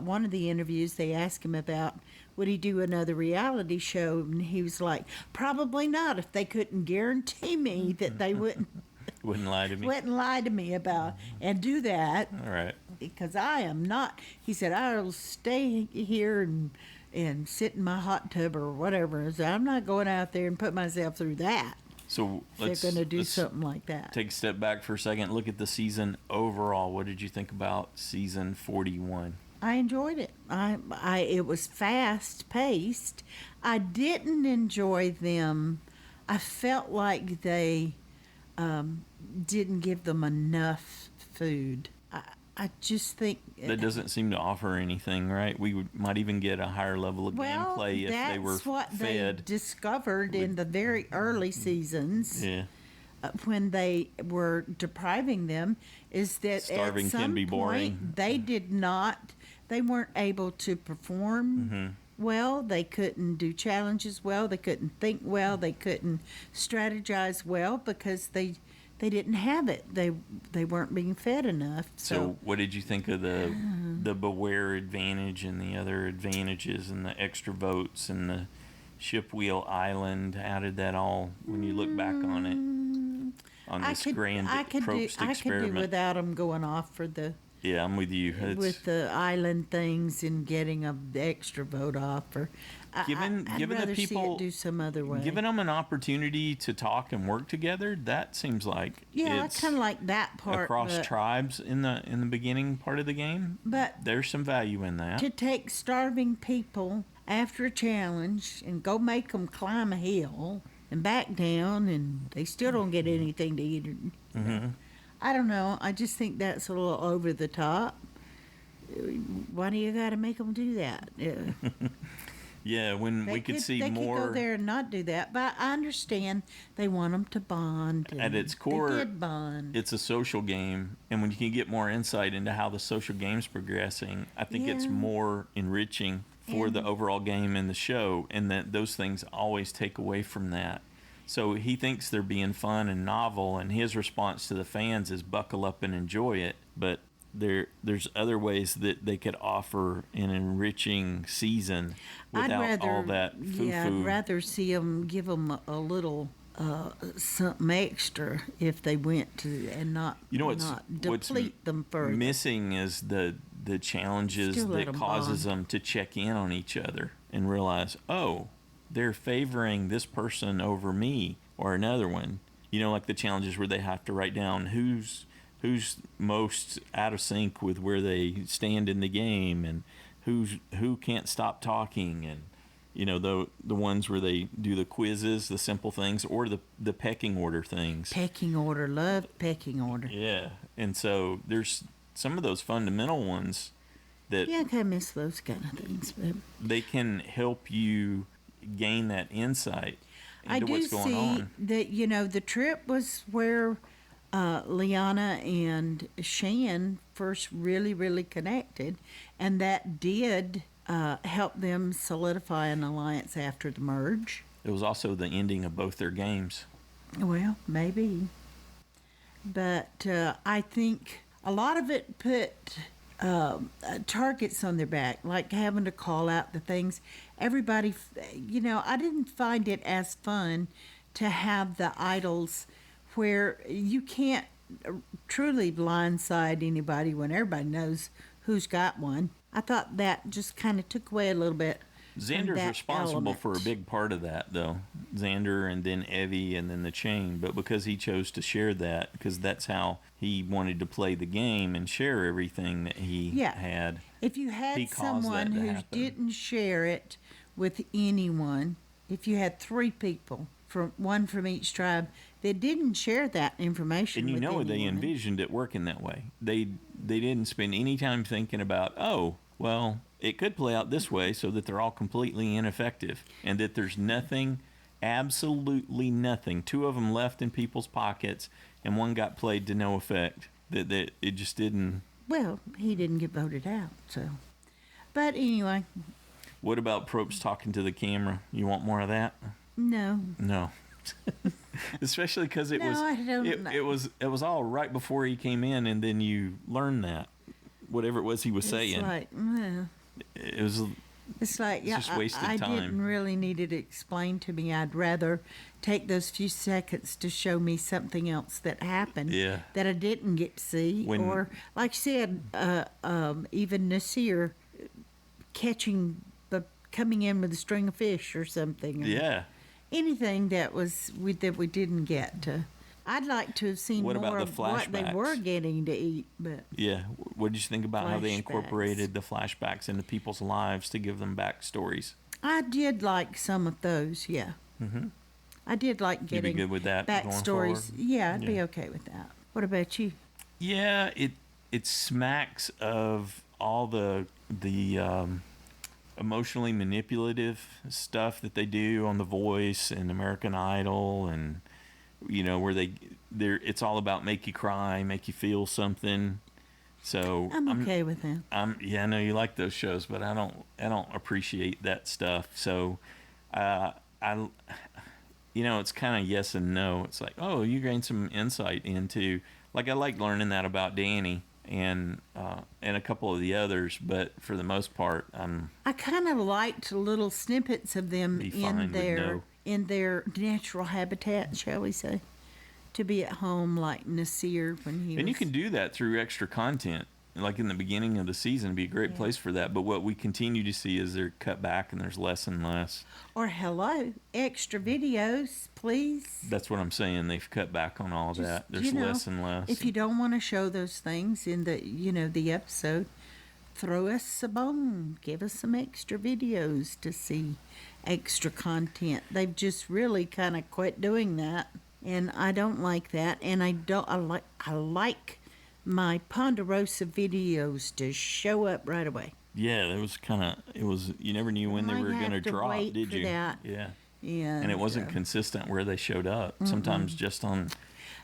one of the interviews, they asked him about, would he do another reality show? And he was like, probably not, if they couldn't guarantee me that they wouldn't lie to me. wouldn't lie to me about and do that. All right. Because I am not. He said, I'll stay here and sit in my hot tub or whatever. So I'm not going out there and put myself through that. So They're going to do something like that. Take a step back for a second. Look at the season overall. What did you think about season 41? I enjoyed it. It was fast paced. I didn't enjoy them. I felt like they didn't give them enough food. I just think that doesn't seem to offer anything, right? We might even get a higher level of gameplay if they were that's what fed. they discovered in the very early seasons. Yeah. When they were depriving them, is that Starving at some can be boring. point they weren't able to perform well. They couldn't do challenges well. They couldn't think well. They couldn't strategize well because they didn't have it. They weren't being fed enough. So what did you think of the Beware advantage and the other advantages and the extra votes and the ship wheel island? How did that all, when you look back on it, on this grand Probst experiment? I could do without them going off for the. Yeah, I'm with you. With the island things and getting an extra vote off, or Given I'd the rather see people it do some other way. Giving them an opportunity to talk and work together, that seems like I it's kind of like that part across but tribes in the beginning part of the game. But there's some value in that. to take starving people after a challenge and go make them climb a hill and back down, and they still don't get anything to eat. I don't know. I just think that's a little over the top. Why do you got to make them do that? Yeah, when we could see more. They could go there and not do that, but I understand they want them to bond. At its core, they did bond. It's a social game, and when you can get more insight into how the social game's progressing, I think it's more enriching for the overall game and the show, and that those things always take away from that. So he thinks they're being fun and novel, and his response to the fans is buckle up and enjoy it. But there's other ways that they could offer an enriching season without all that foo-foo. Yeah, I'd rather see them give them a little something extra if they went to and not not deplete them further. Missing is the challenges Still let that 'em causes bond. them to check in on each other and realize, oh, they're favoring this person over me or another one. Like the challenges where they have to write down who's most out of sync with where they stand in the game, and who can't stop talking, and the ones where they do the quizzes, the simple things, or the pecking order things. Pecking order, love pecking order. Yeah, and so there's some of those fundamental ones that Yeah, I kind of miss those kind of things, but they can help you gain that insight into what's going on. that the trip was where Liana and Shan first really connected, and that did help them solidify an alliance after the merge. It was also the ending of both their games. Well, maybe. But I think a lot of it put targets on their back, like having to call out the things. Everybody, I didn't find it as fun to have the idols where you can't truly blindside anybody when everybody knows who's got one. I thought that just kind of took away a little bit. Xander's responsible for a big part of that, though. Xander, and then Evie, and then the chain. But because he chose to share that, because that's how he wanted to play the game and share everything that he had. If you had he caused someone that to who happen. didn't share it with anyone, if you had 3 people, one from each tribe, that didn't share that information And with anyone. they envisioned it working that way. They didn't spend any time thinking about, oh, well, it could play out this way so that they're all completely ineffective, and that there's nothing, absolutely nothing. 2 of them left in people's pockets, and 1 got played to no effect. That it just didn't. Well, he didn't get voted out, so. But anyway. What about Probst talking to the camera? You want more of that? No. No. Especially because it was all right before he came in, and then you learn that whatever it was he was saying. It's like, well, it's like, yeah, just wasted I time. didn't really need it explained to me. I'd rather take those few seconds to show me something else that happened that I didn't get to see. Or, like I said, even Nasir coming in with a string of fish or something. Yeah. Anything that we didn't get to. I'd like to have seen What more about the of what they flashbacks? were getting to eat, but Yeah. What did you think about how they Flashbacks. incorporated the flashbacks into people's lives to give them backstories? I did like some of those. Yeah, I did like You'd be getting good with that going backstories. forward? Yeah, I'd be Yeah. okay with that. What about you? Yeah, it smacks of all the emotionally manipulative stuff that they do on The Voice and American Idol, and where it's all about make you cry, make you feel something. So I'm okay with that. I know you like those shows, but I don't appreciate that stuff. So it's kind of yes and no. It's like, oh, you gain some insight into, like, I like learning that about Danny and a couple of the others, but for the most part, I kind of liked little snippets of them Be fine with no. in their natural habitat, shall we say, to be at home like Nasir when he And was. you can do that through extra content. Like in the beginning of the season, it'd be a great place for that. But what we continue to see is they're cut back and there's less and less. Or hello, extra videos, please. That's what I'm saying. They've cut back on all that. There's you know, less and less. If you don't want to show those things in the episode, throw us a bone. Give us some extra videos to see, extra content. They've just really kind of quit doing that, and I don't like that. And I like my Ponderosa videos to show up right away. Yeah, you never knew when they Might were going to have to drop, wait did for you? that. Yeah. Yeah, And it wasn't consistent where they showed up. Sometimes just on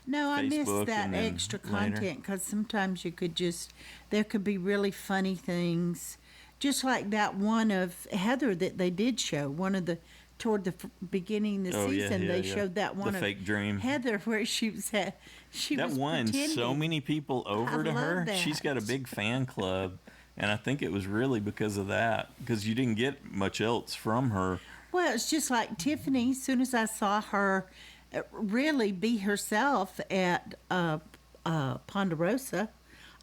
No, I miss Facebook that and then extra later. content because sometimes there could be really funny things. Just like that one of Heather that they did show, one of the toward the beginning of the Oh, season, yeah, they yeah. showed that one The of fake dream. Heather where she was at. She That was won so pretending. many people over to love her. that. She's got a big fan club, and I think it was really because of that, because you didn't get much else from her. Well, it's just like Tiffany. As soon as I saw her really be herself at Ponderosa,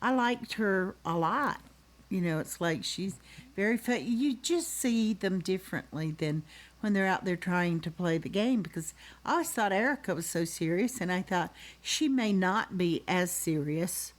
I liked her a lot. You know, it's like she's very fun. You just see them differently than when they're out there trying to play the game, because I always thought Erica was so serious, and I thought she may not be as serious,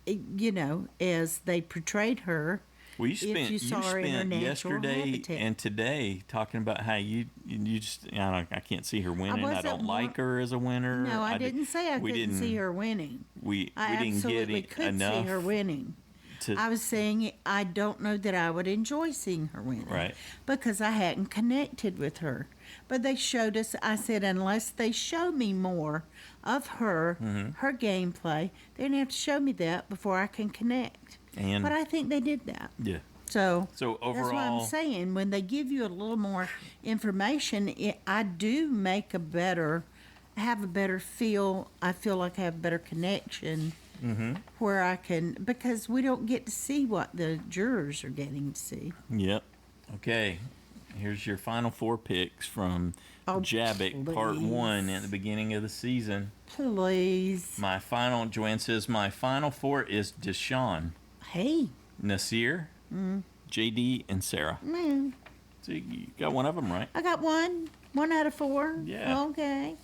you know, as they portrayed her. Well, you If you saw her in her spent natural yesterday habitat. and today talking about how you just I can't see her winning. I wasn't don't more- like her as a winner. No, I didn't say I we couldn't see didn't- her winning. We I didn't get absolutely could enough see her winning. to I was saying I don't know that I would enjoy seeing her winning. Right. Because I hadn't connected with her. But they showed us, I said, unless they show me more of her, her gameplay, they're going to have to show me that before I can connect. and But I think they did that. yeah. So So that's what overall, I'm saying. When they give you a little more information, I do have a better feel. I feel like I have a better connection where I can, because we don't get to see what the jurors are getting to see. Yep. Okay. Here's your final 4 picks from Oh, Jabbick, Part please. 1 at the beginning of the season. Please. Joanne says, my final 4 is Deshaun, Hey, Nasir, JD, and Sarah. man. So you got one of them right. I got one. 1 out of 4. Yeah. Okay.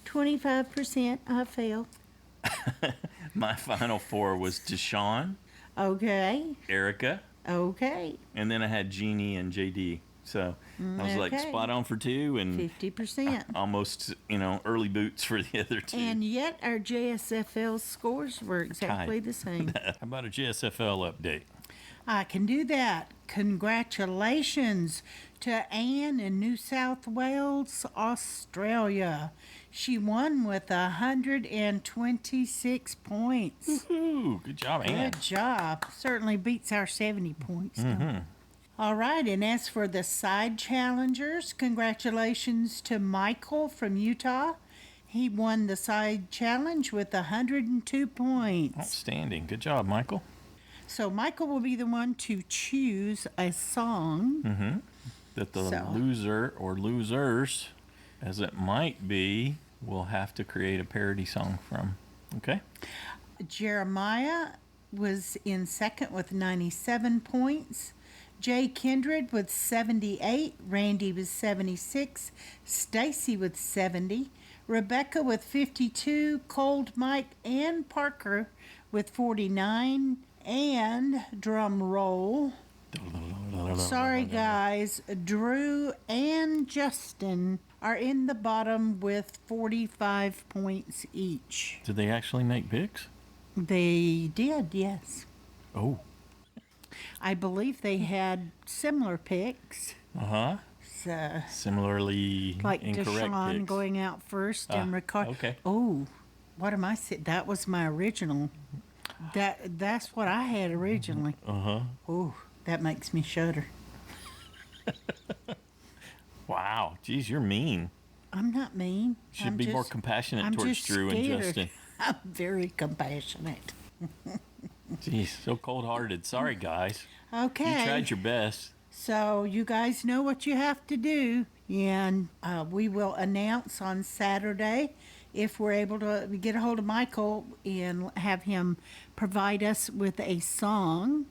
25% I failed. My final 4 was Deshaun, Okay. Erica, Okay. and then I had Jeannie and JD. So I was like Okay. spot on for 2 and 50%. almost, early boots for the other 2. And yet our JSFL scores were exactly Tied. the same. How about a JSFL update? I can do that. Congratulations to Anne in New South Wales, Australia. She won with 126 points. Ooh, good job, Ann. Good job. Certainly beats our 70 points. All right, and as for the side challengers, congratulations to Michael from Utah. He won the side challenge with 102 points. Outstanding. Good job, Michael. So Michael will be the one to choose a song. That the So- loser or losers, as it might be, will have to create a parody song from. Okay? Jeremiah was in second with 97 points. JKindred with 78. Randy with 76. Stacy with 70. Rebecca with 52. Cold Mike and Parker with 49. And drum roll. Sorry, guys. Drew and Justin are in the bottom with 45 points each. Did they actually make picks? They did, yes. Oh. I believe they had similar picks. Uh-huh. So, Similarly like incorrect Deshaun picks. going out first and Ricard. okay. Oh, what am I saying? That was my original. That's what I had originally. Uh-huh. Oh, that makes me shudder. Wow. Geez, you're mean. I'm not mean. Should I'm be more just- compassionate I'm towards just Drew and scared. Justin. I'm very compassionate. Jeez, so cold-hearted. Sorry, guys. Okay. You tried your best. So you guys know what you have to do, and we will announce on Saturday if we're able to get a hold of Michael and have him provide us with a song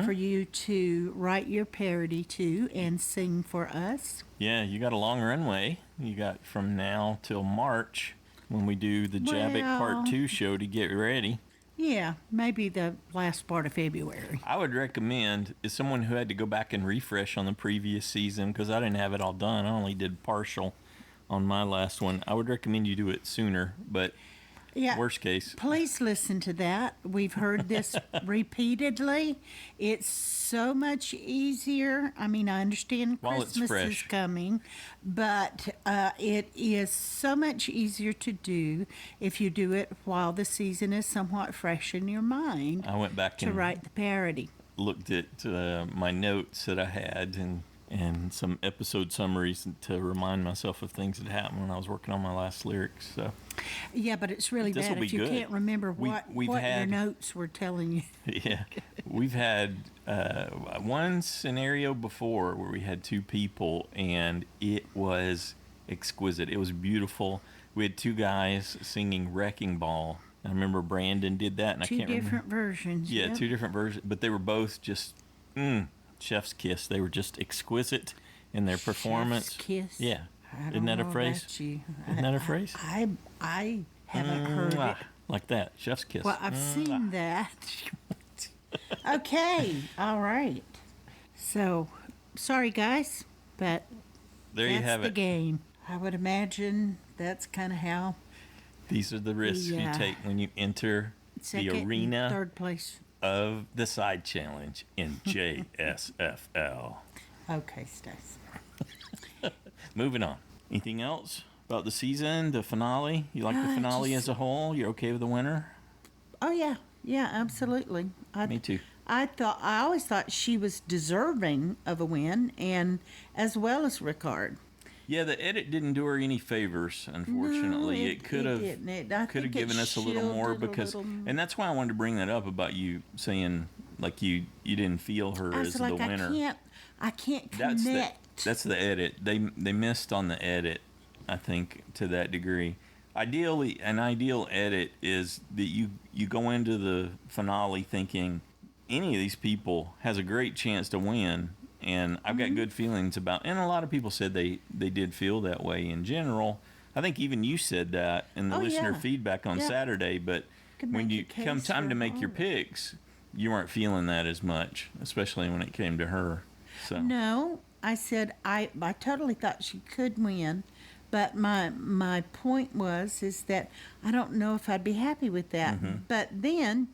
for you to write your parody to and sing for us. Yeah, you got a long runway. You got from now till March when we do the Jabbick Well- Part 2 show to get ready. Yeah, maybe the last part of February. I would recommend, as someone who had to go back and refresh on the previous season, because I didn't have it all done, I only did partial on my last one, I would recommend you do it sooner, but Yeah. worst case. Please listen to that. We've heard this repeatedly. It's so much easier. I mean, I understand While it's Christmas is fresh. coming, but it is so much easier to do if you do it while the season is somewhat fresh in your mind I went back to and write the parody. looked at my notes that I had, and and some episode summaries to remind myself of things that happened when I was working on my last lyrics. So Yeah, but it's really This'll bad be if you good. can't remember what We've your had- notes were telling you. yeah, we've had one scenario before where we had two people, and it was exquisite. It was beautiful. We had two guys singing "Wrecking Ball." I remember Brandon did that, and I Two can't remember. different versions. Yeah, yep. two different versions, but they were both just chef's kiss. They were just exquisite in their performance. Chef's kiss. Yeah, I isn't don't that a know phrase? about you. Isn't that a phrase? I haven't heard it. Like that, chef's kiss. Well, I've seen that. Okay, all right. So, sorry guys, but There you that's have the it. game. I would imagine that's kind of how These are the risks you take when you enter second the and arena third place. of the side challenge in JSFL. Okay, Stacy. Moving on. Anything else about the season, the finale? You like the finale as a whole? You're okay with the winner? Oh yeah, absolutely. Me too. I always thought she was deserving of a win, and as well as Ricard. Yeah, the edit didn't do her any favors, unfortunately. No, it could have didn't. I could have think it given us a little more shielded a because little- and that's why I wanted to bring that up about you saying like you didn't feel her I as was the like, winner. I can't That's connect. that's the edit. They missed on the edit, I think, to that degree. Ideally, an ideal edit is that you go into the finale thinking any of these people has a great chance to win, and I've got good feelings about. And a lot of people said they did feel that way in general. I think even you said that in the Oh, listener yeah. feedback on Yeah. Saturday. But Could when make you a come case time for to make all your of it. picks, you weren't feeling that as much, especially when it came to her. So No, I said I totally thought she could win, but my point is that I don't know if I'd be happy with that. Mm-hmm. But then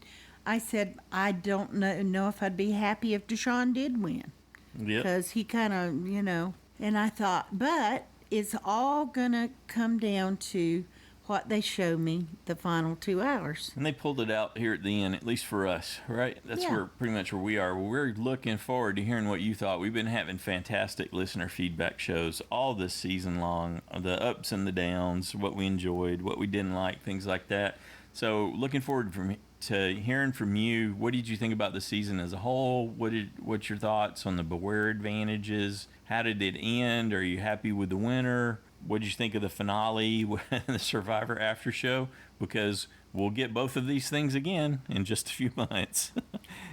I said I don't know if I'd be happy if Deshaun did win, yep. because he kind of And I thought, but it's all gonna come down to what they show me the final 2 hours. And they pulled it out here at the end, at least for us, right? That's Yeah. where pretty much where we are. We're looking forward to hearing what you thought. We've been having fantastic listener feedback shows all this season long, the ups and the downs, what we enjoyed, what we didn't like, things like that. So looking forward to hearing from you. What did you think about the season as a whole? What's your thoughts on the Beware advantages? How did it end? Are you happy with the winner? What did you think of the finale, the Survivor after show? Because we'll get both of these things again in just a few months.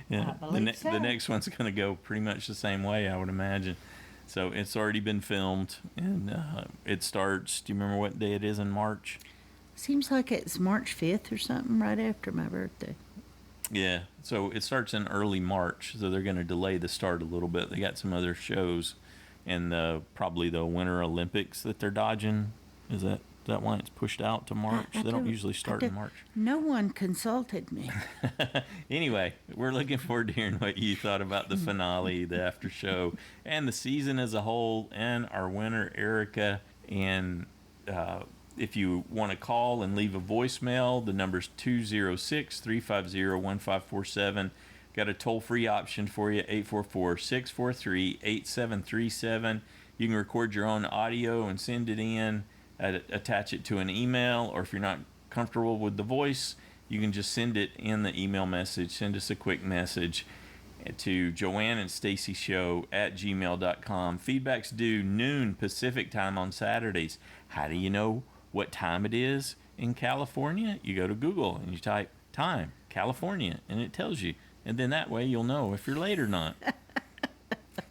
Yeah, I believe so. The next one's going to go pretty much the same way, I would imagine. So it's already been filmed, and it starts. Do you remember what day it is in March? Seems like it's March 5th or something, right after my birthday. Yeah, so it starts in early March, so they're going to delay the start a little bit. They got some other shows, and probably the Winter Olympics that they're dodging. Is that why it's pushed out to March? They don't usually start in March. No one consulted me. Anyway, we're looking forward to hearing what you thought about the finale, the after show, and the season as a whole, and our winner, Erica. And if you want to call and leave a voicemail, the number's 206-350-1547. Got a toll-free option for you, 844-643-8737. You can record your own audio and send it in, attach it to an email, or if you're not comfortable with the voice, you can just send it in the email message. Send us a quick message to Joanne and Stacy Show at gmail.com. Feedback's due noon Pacific time on Saturdays. How do you know what time it is in California? You go to Google and you type time, California, and it tells you. And then that way you'll know if you're late or not.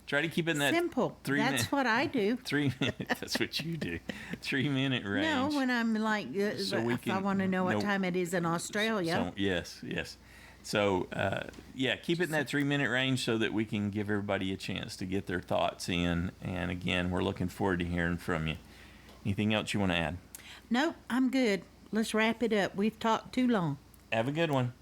Try to keep it in that Simple. That's what I do. 3 minutes. That's what you do. 3 minute range. No, when I'm like, So we if I can want to know what know- time it is in Australia. So, yes. So, keep it in that 3 minute range so that we can give everybody a chance to get their thoughts in. And again, we're looking forward to hearing from you. Anything else you want to add? Nope, I'm good. Let's wrap it up. We've talked too long. Have a good one.